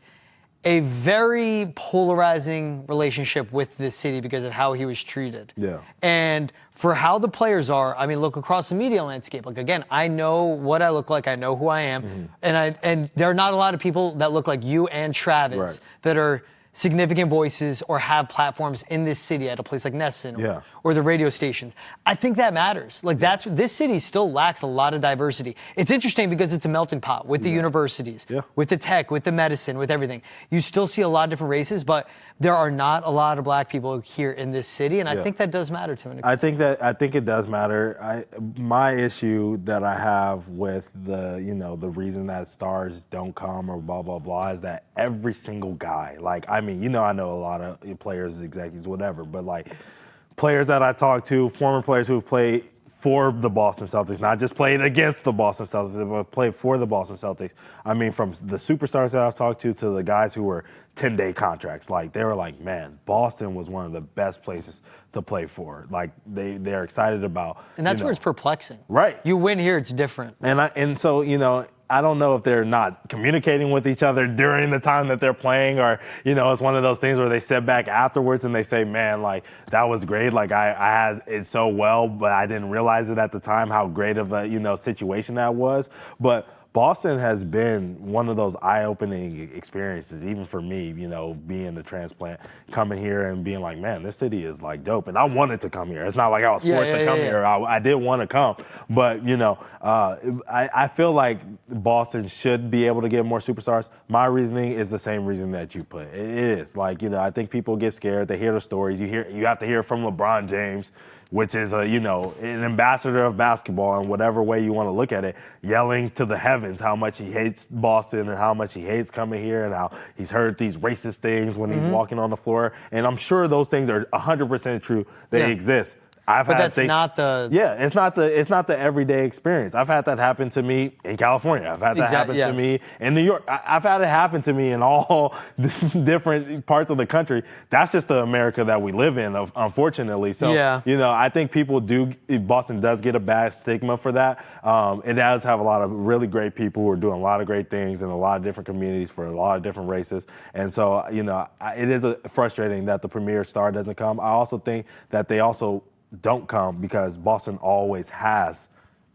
Speaker 1: a very polarizing relationship with the city because of how he was treated. And for how the players are, I mean, look across the media landscape. Like, again, I know what I look like. I know who I am. And there are not a lot of people that look like you and Travis that are significant voices or have platforms in this city at a place like Nesson or the radio stations. I think that matters. Like this city still lacks a lot of diversity. It's interesting because it's a melting pot with the universities, with the tech, with the medicine, with everything. You still see a lot of different races, but there are not a lot of black people here in this city, and I think that does matter to an extent.
Speaker 2: I think it does matter. My issue that I have with the reason that stars don't come or blah blah blah is that every single guy, like, I mean, I know a lot of players, executives, whatever, but like players that I talk to, former players who have played for the Boston Celtics, not just played against the Boston Celtics, but played for the Boston Celtics. I mean, from the superstars that I've talked to the guys who were 10-day contracts, like they were like, man, Boston was one of the best places to play for. Like they're excited about.
Speaker 1: And that's where it's perplexing.
Speaker 2: Right.
Speaker 1: You win here, it's different.
Speaker 2: And so, I don't know if they're not communicating with each other during the time that they're playing, or, it's one of those things where they sit back afterwards and they say, man, like, that was great. Like, I had it so well, but I didn't realize it at the time how great of a, situation that was. But Boston has been one of those eye-opening experiences, even for me, being a transplant, coming here and being like, man, this city is like dope. And I wanted to come here. It's not like I was forced to come here. I did want to come. But, I feel like Boston should be able to get more superstars. My reasoning is the same reason that you put. It is. Like, I think people get scared. They hear the stories. You have to hear from LeBron James, which is an ambassador of basketball in whatever way you want to look at it, yelling to the heavens how much he hates Boston and how much he hates coming here and how he's heard these racist things when he's walking on the floor. And I'm sure those things are 100% true. They exist. It's not the everyday experience. I've had that happen to me in California. I've had that happen to me in New York. I've had it happen to me in all different parts of the country. That's just the America that we live in, unfortunately. So, I think Boston does get a bad stigma for that. It does have a lot of really great people who are doing a lot of great things in a lot of different communities for a lot of different races. And so, it is frustrating that the premier star doesn't come. I also think that they also don't come because Boston always has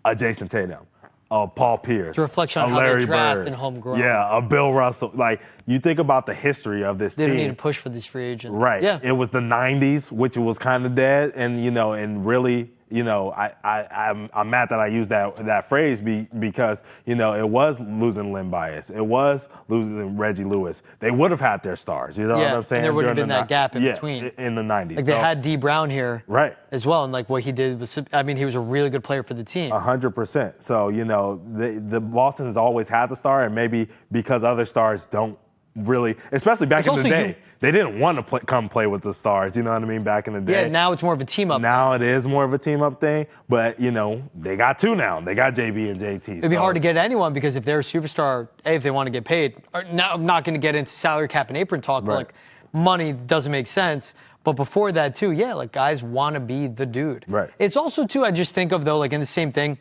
Speaker 2: a Jason Tatum, a Paul Pierce,
Speaker 1: it's a reflection on
Speaker 2: a
Speaker 1: how
Speaker 2: Larry
Speaker 1: they draft
Speaker 2: Bird,
Speaker 1: and homegrown.
Speaker 2: a Bill Russell. Like, you think about the history of this team.
Speaker 1: They didn't need to push for these free agents.
Speaker 2: Right.
Speaker 1: Yeah.
Speaker 2: It was the 90s, which was kind of dead, and and really, I'm mad that I used that phrase because it was losing Lynn Bias, it was losing Reggie Lewis. They would have had their stars, what I'm saying?
Speaker 1: And there would have been that gap in between.
Speaker 2: In the 90s.
Speaker 1: Like they had D. Brown here, as well, and like what he did was, he was a really good player for the team.
Speaker 2: 100%. So the Boston has always had the star, and maybe because other stars don't really, especially back in the day, they didn't want to come play with the stars. You know what I mean? Back in the day.
Speaker 1: Yeah, now it's more of a team-up.
Speaker 2: Now it is more of a team-up thing, but, they got two now. They got JB and JT.
Speaker 1: It'd be hard to get anyone because if they're a superstar, if they want to get paid, now I'm not going to get into salary cap and apron talk, but money doesn't make sense. But before that, too, guys want to be the dude.
Speaker 2: Right.
Speaker 1: It's also, too, I just think of, though, in the same thing,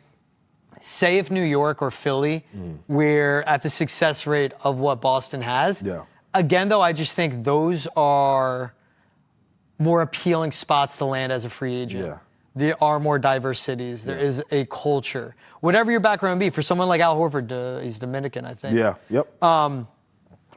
Speaker 1: say if New York or Philly we're at the success rate of what Boston has.
Speaker 2: Yeah.
Speaker 1: Again, though, I just think those are more appealing spots to land as a free agent.
Speaker 2: Yeah.
Speaker 1: There are more diverse cities. There is a culture. Whatever your background be, for someone like Al Horford, he's Dominican, I think.
Speaker 2: Yeah, yep.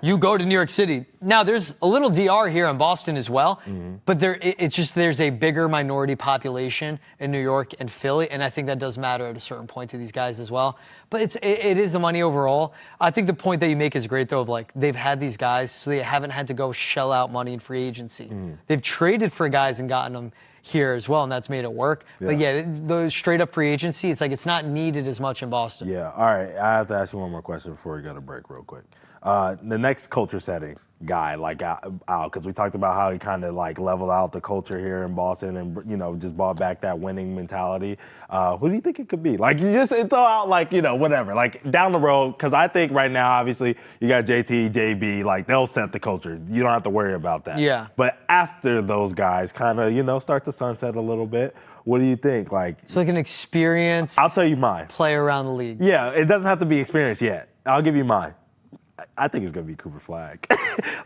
Speaker 1: You go to New York City. Now, there's a little DR here in Boston as well, but there's a bigger minority population in New York and Philly, and I think that does matter at a certain point to these guys as well. But it is the money overall. I think the point that you make is great, though, of they've had these guys, so they haven't had to go shell out money in free agency. They've traded for guys and gotten them here as well, and that's made it work. Yeah. But the straight up free agency, it's not needed as much in Boston.
Speaker 2: Yeah. All right. I have to ask you one more question before we go to break real quick. The next culture setting guy, Al, because we talked about how he kind of leveled out the culture here in Boston and, just brought back that winning mentality. Who do you think it could be? You just throw out whatever, down the road, because I think right now, obviously, you got JT, JB, they'll set the culture. You don't have to worry about that.
Speaker 1: Yeah.
Speaker 2: But after those guys kind of, start to sunset a little bit, what do you think?
Speaker 1: It's an experience.
Speaker 2: I'll tell you mine.
Speaker 1: Play around the league.
Speaker 2: Yeah, it doesn't have to be experienced yet. I'll give you mine. I think it's going to be Cooper Flagg.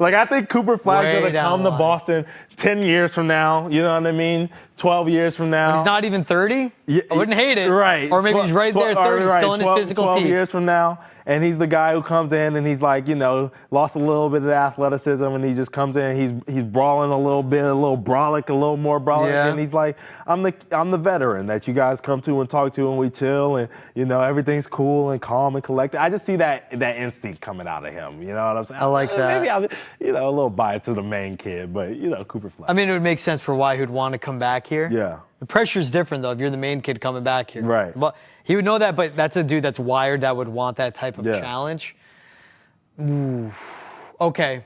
Speaker 2: I think Cooper Flagg's going to come to Boston 10 years from now. You know what I mean? 12 years from now.
Speaker 1: When he's not even 30?
Speaker 2: Yeah,
Speaker 1: I wouldn't hate it.
Speaker 2: Right.
Speaker 1: Or maybe he's right there 30, still in his physical
Speaker 2: 12
Speaker 1: peak.
Speaker 2: years from now, and he's the guy who comes in and he's lost a little bit of athleticism, and he just comes in, he's brawling a little bit, a little brolic, a little more brolic, and he's like, I'm the veteran that you guys come to and talk to, and we chill, and everything's cool and calm and collected. I just see that instinct coming out of him. You know what I'm saying?
Speaker 1: I like that.
Speaker 2: Maybe I'm a little biased to the main kid, but Cooper Flagg.
Speaker 1: I mean, it would make sense for why he'd want to come back here.
Speaker 2: Yeah.
Speaker 1: The pressure's different, though, if you're the main kid coming back here.
Speaker 2: Right.
Speaker 1: But he would know that, but that's a dude that's wired that would want that type of challenge. Ooh. Okay.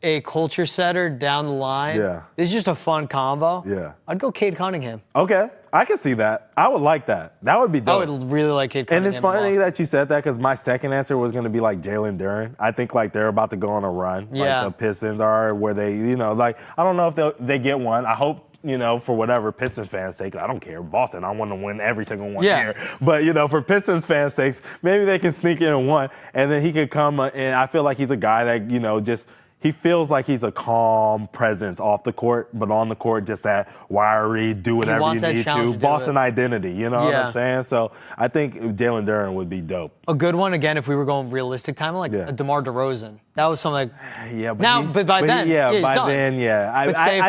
Speaker 1: A culture setter down the line.
Speaker 2: Yeah.
Speaker 1: This is just a fun combo.
Speaker 2: Yeah.
Speaker 1: I'd go Cade Cunningham.
Speaker 2: Okay. I can see that. I would like that. That would be dope.
Speaker 1: I would really like Cade Cunningham.
Speaker 2: And it's funny that you said that because my second answer was going to be Jaylen Brown. I think they're about to go on a run.
Speaker 1: Yeah.
Speaker 2: The Pistons are where they, I don't know if they get one. I hope, for whatever Pistons fans' sake, I don't care. Boston, I want to win every single one here. But, for Pistons fans' sakes, maybe they can sneak in one. And then he could come, and I feel like he's a guy that, he feels like he's a calm presence off the court, but on the court, just that wiry, do whatever you need to. Boston identity, you know what I'm saying? So I think Jaylen Brown would be dope.
Speaker 1: A good one, again, if we were going realistic time, a DeMar DeRozan. That was something
Speaker 2: but
Speaker 1: by then,
Speaker 2: I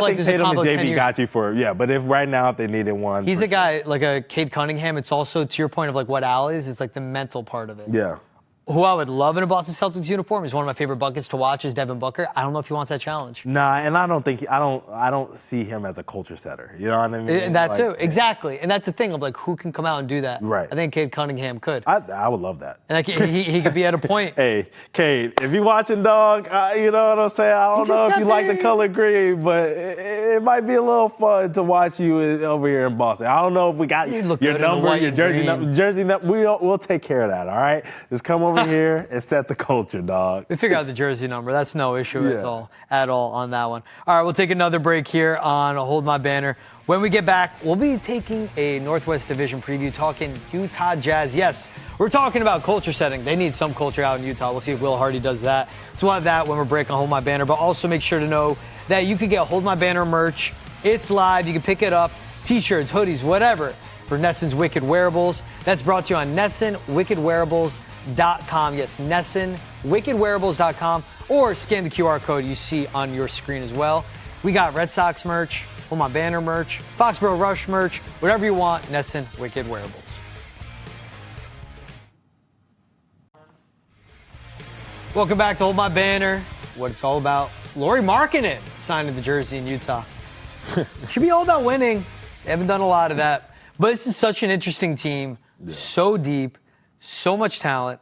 Speaker 2: think Tatum and JB got you for, but if they needed one.
Speaker 1: He's a guy, like a Cade Cunningham. It's also, to your point of what Al is, it's the mental part of it.
Speaker 2: Yeah.
Speaker 1: Who I would love in a Boston Celtics uniform is one of my favorite buckets to watch is Devin Booker. I don't know if he wants that challenge.
Speaker 2: Nah, and I don't see him as a culture setter. You know what I mean?
Speaker 1: That too, exactly. And that's the thing of who can come out and do that.
Speaker 2: Right.
Speaker 1: I think Cade Cunningham could.
Speaker 2: I would love that.
Speaker 1: And he could be at a point.
Speaker 2: Hey, Cade, if you're watching, dog, you know what I'm saying? I don't know if you like the color green, but it might be a little fun to watch you over here in Boston. I don't know if we got your number, your jersey number. We'll take care of that, all right? Just come over here and set the culture, dog.
Speaker 1: We figure out the jersey number. That's no issue at all on that one. All right, we'll take another break here on Hold My Banner. When we get back, we'll be taking a Northwest Division preview, talking Utah Jazz. Yes, we're talking about culture setting. They need some culture out in Utah. We'll see if Will Hardy does that. So we'll have that when we're breaking Hold My Banner. But also make sure to know that you can get Hold My Banner merch. It's live. You can pick it up. T-shirts, hoodies, whatever, for Nesson's Wicked Wearables. That's brought to you on NessonWickedWearables.com. Yes, NessonWickedWearables.com, or scan the QR code you see on your screen as well. We got Red Sox merch, Hold My Banner merch, Foxborough Rush merch, whatever you want, Nesson Wicked Wearables. Welcome back to Hold My Banner, what it's all about. Lauri Markkanen signing the jersey in Utah. It should be all about winning. They haven't done a lot of that. But this is such an interesting team, so deep, so much talent.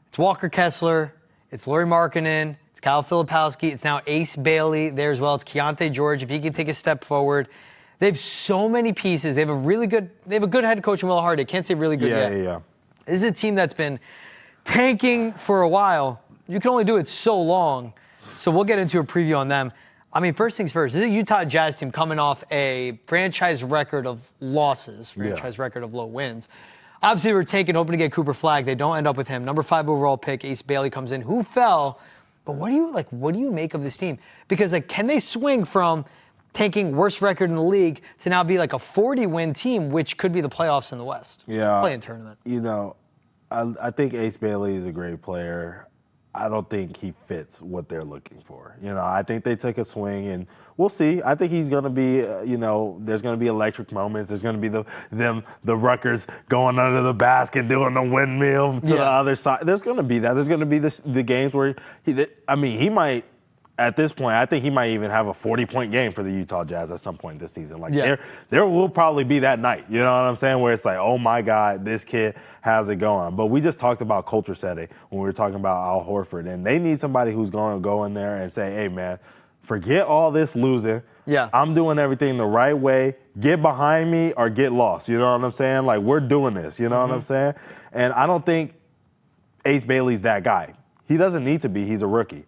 Speaker 1: It's Walker Kessler, It's Lauri Markkanen. It's Kyle Filipowski. It's now Ace Bailey there as well. It's Keontae George, if he can take a step forward. They have so many pieces. They have a good head coach in Will Hardy. Can't say really good yet.
Speaker 2: Yeah.
Speaker 1: This is a team that's been tanking for a while. You can only do it so long. So we'll get into a preview on them. I mean, first things first, this is a Utah Jazz team coming off a franchise record of losses, franchise record of low wins. Obviously, we're hoping to get Cooper Flagg. They don't end up with him. Number 5 overall pick, Ace Bailey comes in, who fell. But what do you make of this team? Because can they swing from tanking worst record in the league to now be like a 40-win team, which could be the playoffs in the West?
Speaker 2: Yeah.
Speaker 1: Play-in tournament.
Speaker 2: I think Ace Bailey is a great player. I don't think he fits what they're looking for. I think they took a swing, and we'll see. I think he's going to be, there's going to be electric moments. There's going to be the Rutgers going under the basket, doing the windmill to the other side. There's going to be that. There's going to be the games where he might. At this point, I think he might even have a 40-point game for the Utah Jazz at some point this season. There will probably be that night, you know what I'm saying, where it's like, oh my God, this kid has it going. But we just talked about culture setting when we were talking about Al Horford, and they need somebody who's going to go in there and say, hey man, forget all this losing. Yeah. I'm doing everything the right way. Get behind me or get lost. You know what I'm saying? We're doing this. You know what I'm saying? And I don't think Ace Bailey's that guy. He doesn't need to be. He's a rookie.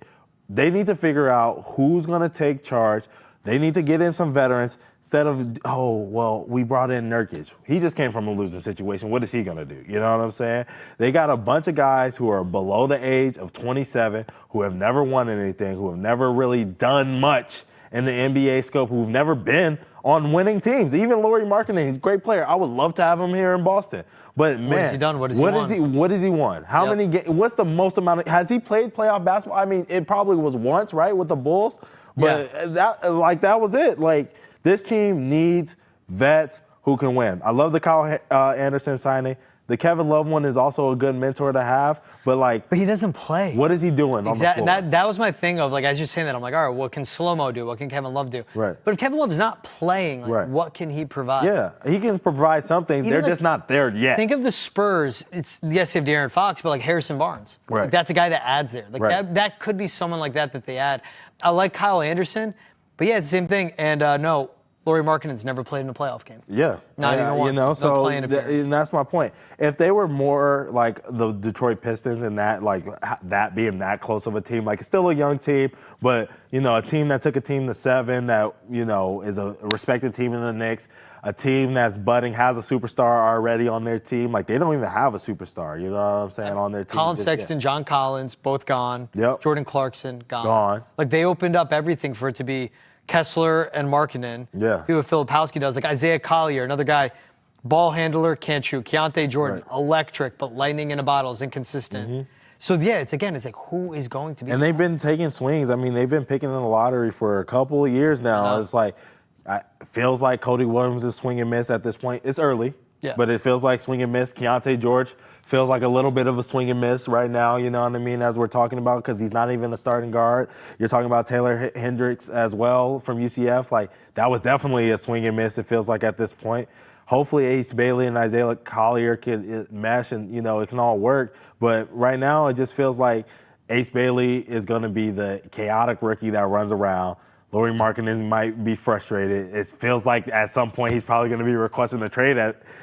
Speaker 2: They need to figure out who's going to take charge. They need to get in some veterans instead of, we brought in Nurkic. He just came from a losing situation. What is he going to do? You know what I'm saying? They got a bunch of guys who are below the age of 27, who have never won anything, who have never really done much in the NBA scope, who've never been on winning teams. Even Lauri Markkanen, he's a great player. I would love to have him here in Boston. But man,
Speaker 1: what has he done? What
Speaker 2: has he won? How many games? What's the most amount of? Has he played playoff basketball? I mean, it probably was once, right, with the Bulls. But that was it. This team needs vets who can win. I love the Kyle Anderson signing. The Kevin Love one is also a good mentor to have, but
Speaker 1: he doesn't play.
Speaker 2: What is he doing on the floor?
Speaker 1: That was my thing of as you're saying that, I'm like, all right, what can Slow-Mo do? What can Kevin Love do?
Speaker 2: Right.
Speaker 1: But if Kevin Love's not playing, what can he provide?
Speaker 2: Yeah, he can provide something. They're just not there yet.
Speaker 1: Think of the Spurs. It's yes, they have De'Aaron Fox, but Harrison Barnes.
Speaker 2: Right.
Speaker 1: That's a guy that adds there. That could be someone like that they add. I like Kyle Anderson, but it's the same thing. And no. Lauri Markkanen's never played in a playoff game.
Speaker 2: Yeah.
Speaker 1: Not even once.
Speaker 2: And that's my point. If they were more like the Detroit Pistons and that being that close of a team, it's still a young team, but, a team that took a team to 7 that, is a respected team in the Knicks, a team that's budding, has a superstar already on their team. They don't even have a superstar, you know what I'm saying, on their team.
Speaker 1: Colin Sexton, John Collins, both gone.
Speaker 2: Yep.
Speaker 1: Jordan Clarkson, gone. They opened up everything for it to be Kessler and Markkanen.
Speaker 2: Yeah.
Speaker 1: Do what Filipowski does. Isaiah Collier, another guy, ball handler, can't shoot. Keontae Jordan, electric, but lightning in a bottle is inconsistent. Mm-hmm. So, it's who is going to be?
Speaker 2: And they've been taking swings. I mean, they've been picking in the lottery for a couple of years now. It's it feels like Cody Williams is swing and miss at this point. It's early. Yeah. But it feels like swing and miss. Keontae George feels like a little bit of a swing and miss right now, you know what I mean, as we're talking about, because he's not even a starting guard. You're talking about Taylor Hendricks as well from UCF. That was definitely a swing and miss, it feels like, at this point. Hopefully Ace Bailey and Isaiah Collier can mesh and, it can all work. But right now it just feels like Ace Bailey is going to be the chaotic rookie that runs around. Lauri Markkanen might be frustrated. It feels like at some point he's probably going to be requesting a trade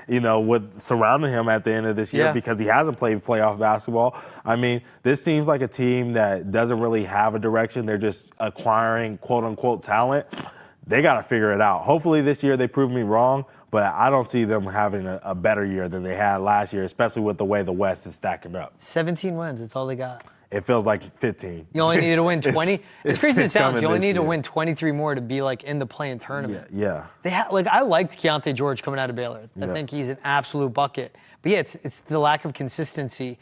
Speaker 2: with surrounding him at the end of this year because he hasn't played playoff basketball. I mean, this seems like a team that doesn't really have a direction. They're just acquiring quote-unquote talent. They got to figure it out. Hopefully this year they prove me wrong, but I don't see them having a better year than they had last year, especially with the way the West is stacking up.
Speaker 1: 17 wins, that's all they got.
Speaker 2: It feels like 15.
Speaker 1: You only needed to win 20. It's crazy as it sounds. You only need to win 23 more to be in the play-in tournament.
Speaker 2: Yeah.
Speaker 1: They I liked Keontae George coming out of Baylor. I think he's an absolute bucket. But it's the lack of consistency,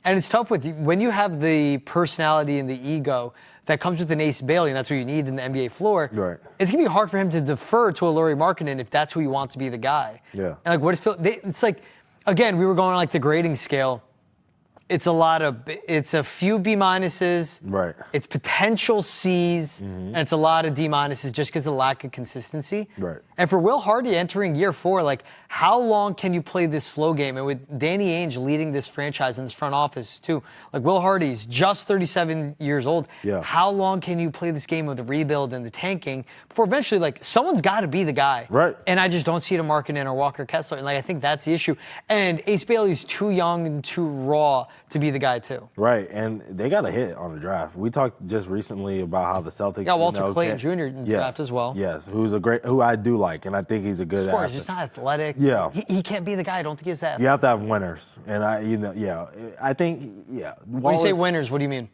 Speaker 1: and it's tough when you have the personality and the ego that comes with an Ace Bailey, and that's what you need in the NBA floor.
Speaker 2: Right.
Speaker 1: It's gonna be hard for him to defer to a Lauri Markkanen if that's who you want to be the guy.
Speaker 2: Yeah.
Speaker 1: And what is Phil? It's again, we were going on the grading scale. it's a few B minuses.
Speaker 2: Right.
Speaker 1: It's potential C's, and it's a lot of D minuses just because of the lack of consistency.
Speaker 2: Right.
Speaker 1: And for Will Hardy entering year 4, like, how long can you play this slow game? And with Danny Ainge leading this franchise in this front office too, like, Will Hardy's just 37 years old.
Speaker 2: Yeah.
Speaker 1: How long can you play this game of the rebuild and the tanking before eventually, like, someone's got to be the guy.
Speaker 2: Right.
Speaker 1: And I just don't see it in Markkanen or Walker Kessler. And, like, I think that's the issue. And Ace Bailey's too young and too raw to be the guy too.
Speaker 2: Right, and they got a hit on the draft. We talked just recently about how the Celtics.
Speaker 1: Yeah, Walter Clayton Jr. in the draft as well.
Speaker 2: Yes, who I do like, and I think he's a good
Speaker 1: He's
Speaker 2: asset.
Speaker 1: just not athletic.
Speaker 2: Yeah.
Speaker 1: He can't be the guy. I don't think he's that.
Speaker 2: You have to have winners, and I think.
Speaker 1: When you say winners, what do you mean?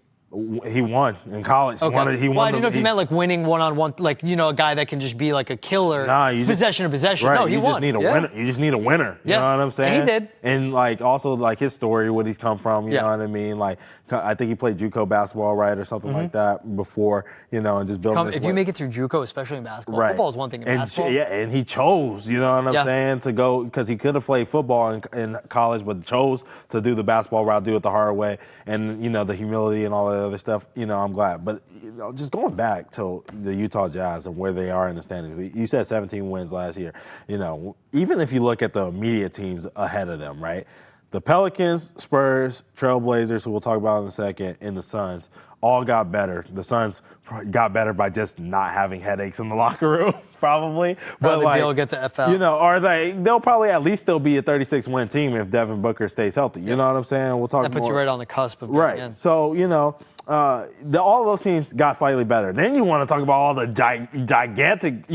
Speaker 2: He won in college.
Speaker 1: Okay.
Speaker 2: He won.
Speaker 1: I didn't know if you meant like winning one-on-one, like, a guy that can just be like a killer.
Speaker 2: Nah, possession
Speaker 1: to possession.
Speaker 2: Right,
Speaker 1: No, he won.
Speaker 2: Just need a winner. You just need a winner. You
Speaker 1: Yeah.
Speaker 2: know what I'm saying?
Speaker 1: And he did.
Speaker 2: And like also like his story, where he's come from. You know what I mean? Like I think he played JUCO basketball, right, or something like that before. And just building.
Speaker 1: If you make it through JUCO, especially in basketball,
Speaker 2: right.
Speaker 1: football is one thing in basketball.
Speaker 2: And he chose. You know what I'm saying? To go, because he could have played football in college, but chose to do the basketball route, do it the hard way, and the humility and all that other stuff. I'm glad. But just going back to the Utah Jazz and where they are in the standings. You said 17 wins last year. Even if you look at the immediate teams ahead of them, right? The Pelicans, Spurs, Trailblazers, who we'll talk about in a second, and the Suns all got better. The Suns got better by just not having headaches in the locker room, probably. But like,
Speaker 1: they'll get the F out.
Speaker 2: or they'll probably at least still be a 36-win team if Devin Booker stays healthy. You know what I'm saying? We'll talk more.
Speaker 1: That puts you right on the cusp of
Speaker 2: right.
Speaker 1: Again.
Speaker 2: So, all those teams got slightly better. Then you want to talk about all the gigantic,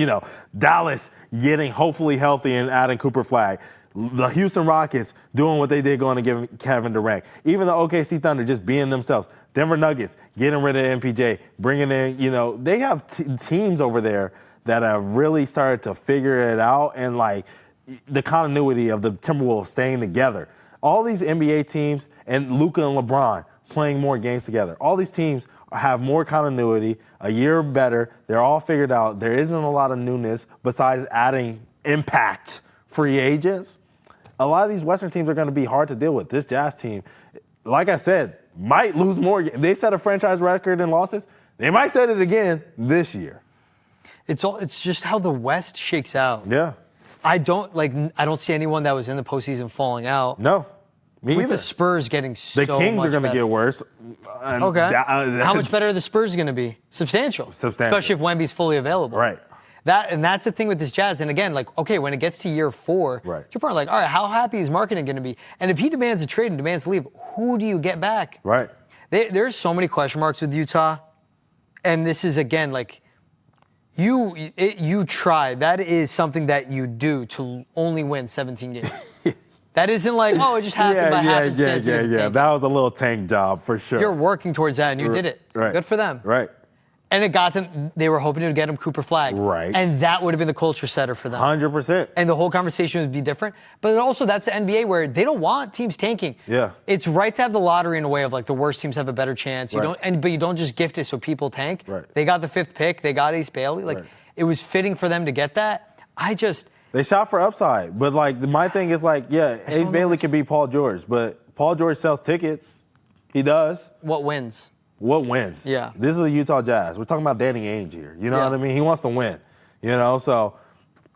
Speaker 2: Dallas getting hopefully healthy and adding Cooper Flagg. The Houston Rockets doing what they did going to give Kevin Durant. Even the OKC Thunder just being themselves. Denver Nuggets getting rid of MPJ, bringing in, they have teams over there that have really started to figure it out, and like the continuity of the Timberwolves staying together. All these NBA teams and Luka and LeBron playing more games together. All these teams have more continuity, a year better. They're all figured out. There isn't a lot of newness besides adding impact free agents. A lot of these Western teams are going to be hard to deal with. This Jazz team, like I said, might lose more. They set a franchise record in losses. They might set it again this year.
Speaker 1: It's just how the West shakes out.
Speaker 2: Yeah.
Speaker 1: I don't see anyone that was in the postseason falling out.
Speaker 2: No. Me
Speaker 1: With
Speaker 2: either.
Speaker 1: the Spurs getting so much
Speaker 2: The Kings are going to get worse.
Speaker 1: Okay. How much better are the Spurs going to be? Substantial. Especially if Wemby's fully available.
Speaker 2: Right.
Speaker 1: That's the thing with this Jazz. And again, like, okay, when it gets to year 4,
Speaker 2: right.
Speaker 1: you're probably like, all right, how happy is Markkanen going to be? And if he demands a trade and demands to leave, who do you get back?
Speaker 2: Right.
Speaker 1: There's so many question marks with Utah. And this is, again, like, you try. That is something that you do to only win 17 games. That isn't like, oh, it just happened by happenstance.
Speaker 2: Yeah. That was a little tank job for sure.
Speaker 1: You're working towards that, and you did it.
Speaker 2: Right.
Speaker 1: Good for them.
Speaker 2: Right.
Speaker 1: And it got them, they were hoping to get him Cooper Flagg.
Speaker 2: Right.
Speaker 1: And that would have been the culture setter for them.
Speaker 2: 100%.
Speaker 1: And the whole conversation would be different. But also, that's the NBA where they don't want teams tanking.
Speaker 2: Yeah.
Speaker 1: It's right to have the lottery in a way of like the worst teams have a better chance. But you don't just gift it so people tank.
Speaker 2: Right.
Speaker 1: They got the 5th pick. They got Ace Bailey. Like, it was fitting for them to get that.
Speaker 2: They shot for upside. But like, my thing is like, Ace Bailey can be Paul George. But Paul George sells tickets. He does.
Speaker 1: What wins?
Speaker 2: What wins?
Speaker 1: Yeah.
Speaker 2: This is the Utah Jazz. We're talking about Danny Ainge here. You know what I mean? He wants to win. So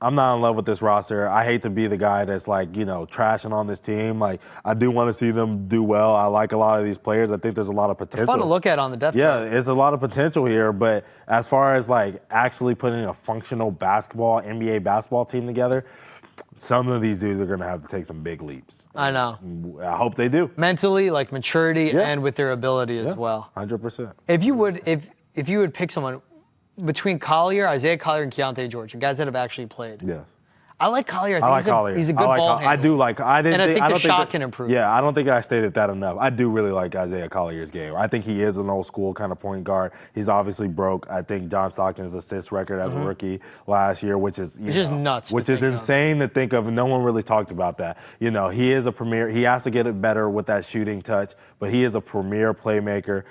Speaker 2: I'm not in love with this roster. I hate to be the guy that's like, trashing on this team. Like, I do want to see them do well. I like a lot of these players. I think there's a lot of potential.
Speaker 1: Fun to look at on the depth chart.
Speaker 2: Yeah, it's a lot of potential here. But as far as like actually putting a functional NBA basketball team together, some of these dudes are going to have to take some big leaps.
Speaker 1: I know.
Speaker 2: I hope they do.
Speaker 1: Mentally, like maturity, and with their ability as well.
Speaker 2: 100%.
Speaker 1: If you would pick someone between Isaiah Collier, and Keontae George, guys that have actually played.
Speaker 2: Yes.
Speaker 1: I like Collier.
Speaker 2: I like Collier.
Speaker 1: He's a good ball handler.
Speaker 2: I do like. I think
Speaker 1: the shot can improve.
Speaker 2: Yeah, I don't think I stated that enough. I do really like Isaiah Collier's game. I think he is an old school kind of point guard. He's obviously broke. I think John Stockton's assist record as a rookie last year, which is
Speaker 1: just nuts.
Speaker 2: Which is insane to think of. No one really talked about that. He is a premier. He has to get it better with that shooting touch, but he is a premier playmaker.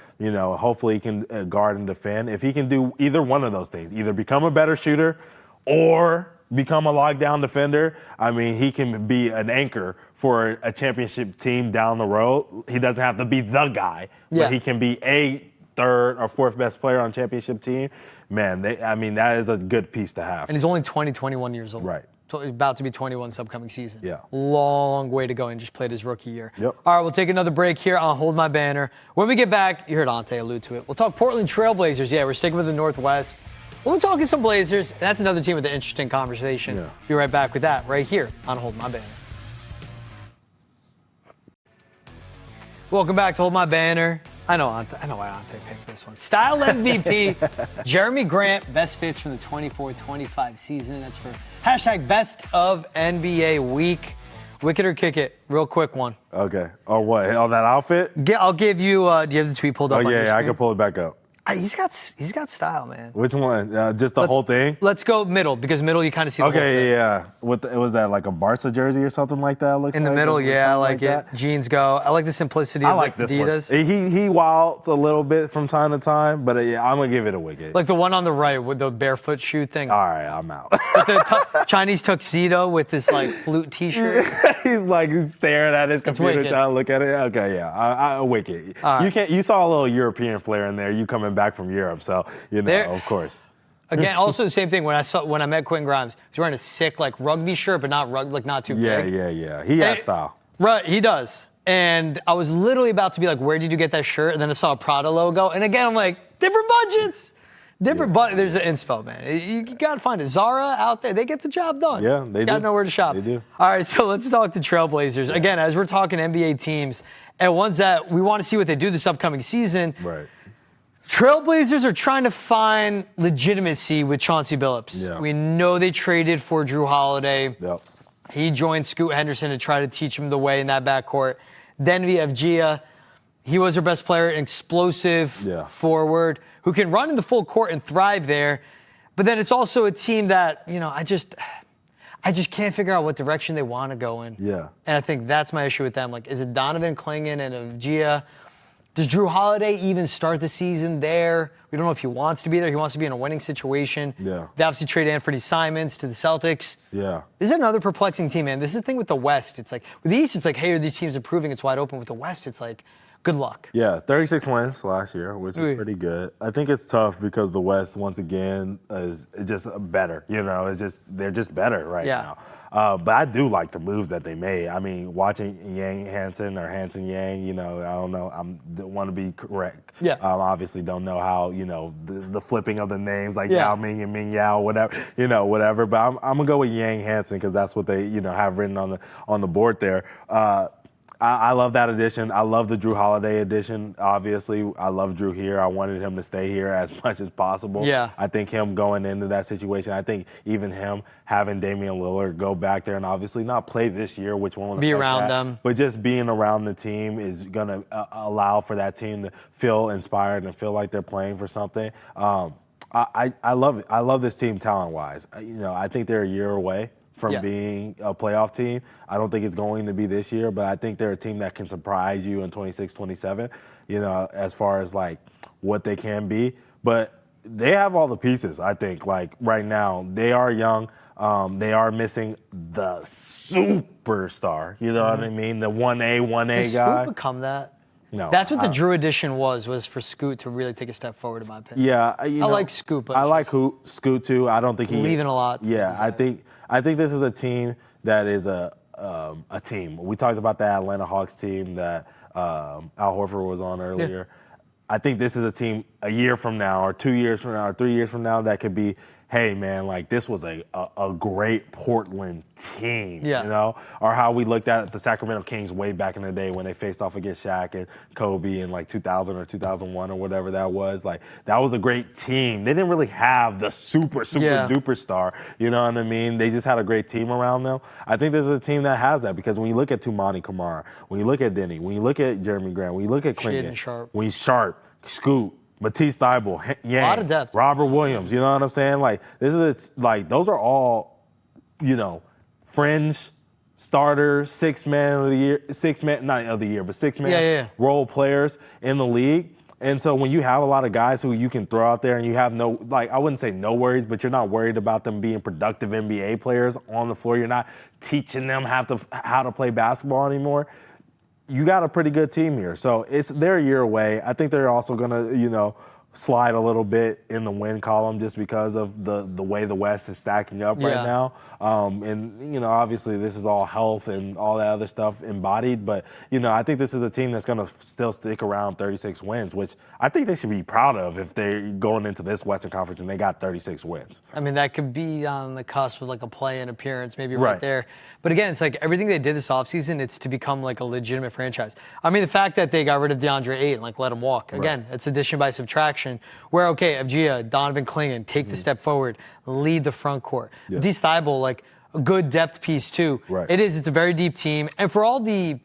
Speaker 2: Hopefully he can guard and defend. If he can do either one of those things, either become a better shooter or become a lockdown defender. I mean, he can be an anchor for a championship team down the road. He doesn't have to be the guy, but he can be a third or fourth best player on a championship team. Man, that is a good piece to have.
Speaker 1: And he's only 21 years old.
Speaker 2: Right.
Speaker 1: So he's about to be 21 this upcoming season.
Speaker 2: Yeah.
Speaker 1: Long way to go, and just played his rookie year.
Speaker 2: Yep.
Speaker 1: All right, we'll take another break here on Hold My Banner. When we get back, you heard Ante allude to it. We'll talk Portland Trail Blazers. Yeah, we're sticking with the Northwest. We'll be talking some Blazers. And that's another team with an interesting conversation.
Speaker 2: Yeah.
Speaker 1: Be right back with that right here on Hold My Banner. Welcome back to Hold My Banner. I know why Ante picked this one. Style MVP, Jeremy Grant, best fits from the 24-25 season. That's for hashtag best of NBA week. Wicked or kick it? Real quick one.
Speaker 2: Okay. Oh, what? On that outfit?
Speaker 1: I'll give you, do you have the tweet pulled up on your
Speaker 2: yeah, I
Speaker 1: screen?
Speaker 2: can pull it back up.
Speaker 1: He's got style, man.
Speaker 2: Which one? Just the whole thing?
Speaker 1: Let's go middle, because middle you kind of see the whole thing.
Speaker 2: Yeah. Was that like a Barca jersey or something like that? Looks
Speaker 1: in the
Speaker 2: like,
Speaker 1: middle, yeah, I like it.
Speaker 2: that?
Speaker 1: Jeans go. I like the simplicity
Speaker 2: I
Speaker 1: of
Speaker 2: like
Speaker 1: the
Speaker 2: this
Speaker 1: Adidas.
Speaker 2: one. He wilds a little bit from time to time, but yeah, I'm gonna give it a wicket.
Speaker 1: Like the one on the right with the barefoot shoe thing.
Speaker 2: All right, I'm out.
Speaker 1: With the Chinese tuxedo with this like flute T-shirt.
Speaker 2: He's staring at his computer
Speaker 1: wicked.
Speaker 2: trying to look at it. Okay, yeah, I wicket.
Speaker 1: All right.
Speaker 2: You saw a little European flair in there. You coming back from Europe, so of course.
Speaker 1: Again, also the same thing when I met Quentin Grimes. He's wearing a sick like rugby shirt, but not not too big.
Speaker 2: Yeah. He has style.
Speaker 1: Right, he does. And I was literally about to be like, "Where did you get that shirt?" And then I saw a Prada logo, and again I'm like, different budgets. But there's an inspo, man. You gotta find it. Zara out there, they get the job done.
Speaker 2: Yeah, they do.
Speaker 1: Gotta know where to shop.
Speaker 2: They do.
Speaker 1: All right, so let's talk to Trailblazers.
Speaker 2: Yeah.
Speaker 1: Again, as we're talking NBA teams and ones that we want to see what they do this upcoming season.
Speaker 2: Right.
Speaker 1: Trailblazers are trying to find legitimacy with Chauncey Billups.
Speaker 2: Yeah.
Speaker 1: We know they traded for Drew Holiday.
Speaker 2: Yep.
Speaker 1: He joined Scoot Henderson to try to teach him the way in that backcourt. Then we have Gia. He was their best player, an explosive forward who can run in the full court and thrive there. But then it's also a team that, I just can't figure out what direction they want to go in.
Speaker 2: Yeah.
Speaker 1: And I think that's my issue with them. Like, is it Donovan Clingan and Gia? Does Drew Holiday even start the season there? We don't know if he wants to be there. He wants to be in a winning situation.
Speaker 2: Yeah.
Speaker 1: They obviously trade Anthony Simons to the Celtics.
Speaker 2: Yeah.
Speaker 1: This is another perplexing team, man. This is the thing with the West. It's like, with the East, it's like, hey, are these teams improving? It's wide open. With the West, it's like, good luck.
Speaker 2: Yeah, 36 wins last year, which is pretty good. I think it's tough because the West, once again, is just better. They're just better right now. But I do like the moves that they made. I mean, watching Yang Hansen or Hansen Yang, I don't know. I want to be correct.
Speaker 1: Yeah.
Speaker 2: Obviously don't know how, the flipping of the names like Yao Ming and Ming Yao, whatever. But I'm going to go with Yang Hansen because that's what they, have written on the board there. I love that addition. I love the Drew Holiday addition, obviously. I love Drew here. I wanted him to stay here as much as possible.
Speaker 1: Yeah.
Speaker 2: I think him going into that situation, I think even him having Damian Lillard go back there and obviously not play this year, which won't
Speaker 1: be
Speaker 2: affect
Speaker 1: around
Speaker 2: that,
Speaker 1: them.
Speaker 2: but just being around the team is going to allow for that team to feel inspired and feel like they're playing for something. I love it. I love this team talent-wise. I think they're a year away from being a playoff team. I don't think it's going to be this year, but I think they're a team that can surprise you in 26, 27, as far as like what they can be. But they have all the pieces, I think. Like right now, they are young. They are missing the superstar. You know what I mean? The 1A guy.
Speaker 1: Does Scoot become that?
Speaker 2: No.
Speaker 1: That's what the Drew edition was for Scoot to really take a step forward, in my opinion.
Speaker 2: Yeah.
Speaker 1: I like Scoot, but
Speaker 2: I like Scoot too. I don't think he's
Speaker 1: leaving a lot.
Speaker 2: Yeah, I think this is a team that is a team. We talked about the Atlanta Hawks team that Al Horford was on earlier. Yeah. I think this is a team a year from now or 2 years from now or 3 years from now that could be, hey, man, like this was a great Portland team, or how we looked at the Sacramento Kings way back in the day when they faced off against Shaq and Kobe in like 2000 or 2001 or whatever that was. Like that was a great team. They didn't really have the super duper star, you know what I mean? They just had a great team around them. I think this is a team that has that because when you look at Tumani Kamara, when you look at Denny, when you look at Jeremy Grant, when you look at Clinton, when you Sharp, Scoot, Matisse Thybulle, Yang,
Speaker 1: a lot of depth.
Speaker 2: Robert Williams, you know what I'm saying? Like those are all, fringe starters, six-man role players in the league. And so when you have a lot of guys who you can throw out there and you have no, like, I wouldn't say no worries, but you're not worried about them being productive NBA players on the floor. You're not teaching them how to play basketball anymore. You got a pretty good team here. So they're a year away. I think they're also going to, slide a little bit in the win column just because of the way the West is stacking up right now. Obviously this is all health and all that other stuff embodied, but, I think this is a team that's going to still stick around 36 wins, which I think they should be proud of if they're going into this Western Conference and they got 36 wins.
Speaker 1: I mean, that could be on the cusp of like a play-in appearance, maybe right there. But again, it's like everything they did this offseason, it's to become like a legitimate franchise. I mean, the fact that they got rid of DeAndre Ayton, like let him walk, again, it's addition by subtraction. Where, okay, Avgia, Donovan Clingan, take the step forward, lead the front court. Yeah. D. Thibault, like a good depth piece too. It's a very deep team. And for all the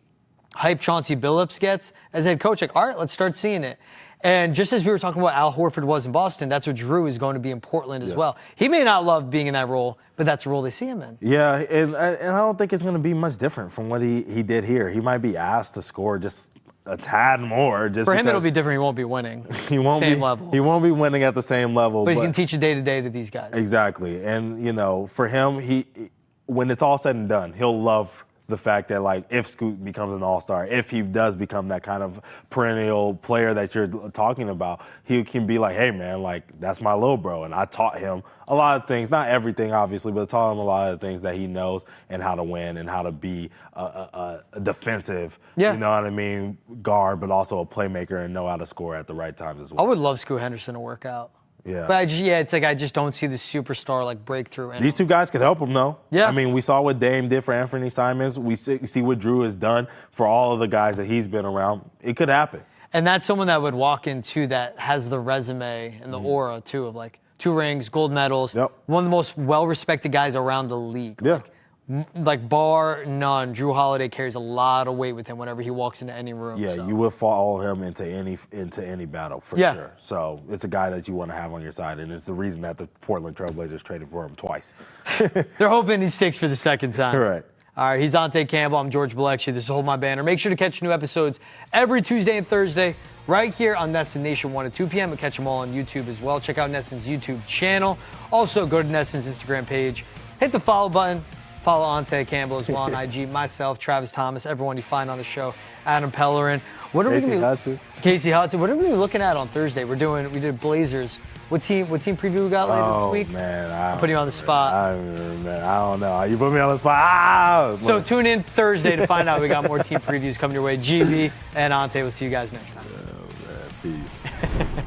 Speaker 1: hype Chauncey Billups gets as head coach, like, all right, let's start seeing it. And just as we were talking about Al Horford was in Boston, that's what Drew is going to be in Portland as well. He may not love being in that role, but that's the role they see him in.
Speaker 2: Yeah, and I don't think it's going to be much different from what he did here. He might be asked to score just a tad more. Just
Speaker 1: for him, it'll be different. He won't be winning.
Speaker 2: He won't
Speaker 1: same
Speaker 2: be
Speaker 1: level.
Speaker 2: He won't be winning at the same level.
Speaker 1: But he can teach a day-to-day to these guys.
Speaker 2: Exactly. And, for him, when it's all said and done, he'll love the fact that, like, if Scoot becomes an all-star, if he does become that kind of perennial player that you're talking about, he can be like, hey, man, like, that's my little bro. And I taught him a lot of things, not everything, obviously, but I taught him a lot of the things that he knows and how to win and how to be a defensive, you know what I mean, guard, but also a playmaker and know how to score at the right times as well.
Speaker 1: I would love Scoot Henderson to work out.
Speaker 2: Yeah.
Speaker 1: But it's like I just don't see the superstar like breakthrough.
Speaker 2: These two guys could help him though.
Speaker 1: Yeah.
Speaker 2: I mean, we saw what Dame did for Anthony Simons. We see what Drew has done for all of the guys that he's been around. It could happen.
Speaker 1: And that's someone that would walk into that has the resume and the aura too of like 2 rings, gold medals, one of the most well-respected guys around the league.
Speaker 2: Yeah.
Speaker 1: Like bar none, Drew Holiday carries a lot of weight with him whenever he walks into any room.
Speaker 2: Yeah, you will follow him into any battle for sure. So it's a guy that you want to have on your side, and it's the reason that the Portland Trailblazers traded for him twice.
Speaker 1: They're hoping he sticks for the second time.
Speaker 2: Right.
Speaker 1: All right, he's Ante Campbell. I'm George Bilecki. This is Hold My Banner. Make sure to catch new episodes every Tuesday and Thursday right here on Nesson Nation 1 at 2 p.m. We'll catch them all on YouTube as well. Check out Nesson's YouTube channel. Also, go to Nesson's Instagram page. Hit the follow button. Follow Ante Campbell as well on IG. Myself, Travis Thomas, everyone you find on the show. Adam Pellerin.
Speaker 2: What are Casey
Speaker 1: Hudson. What are we looking at on Thursday? We did Blazers. What team preview we got later this week?
Speaker 2: Oh man,
Speaker 1: I'm putting you on the spot.
Speaker 2: I don't know. You put me on the spot.
Speaker 1: So tune in Thursday to find out. We got more team previews coming your way. GB and Ante. We'll see you guys next time.
Speaker 2: Oh, man. Peace.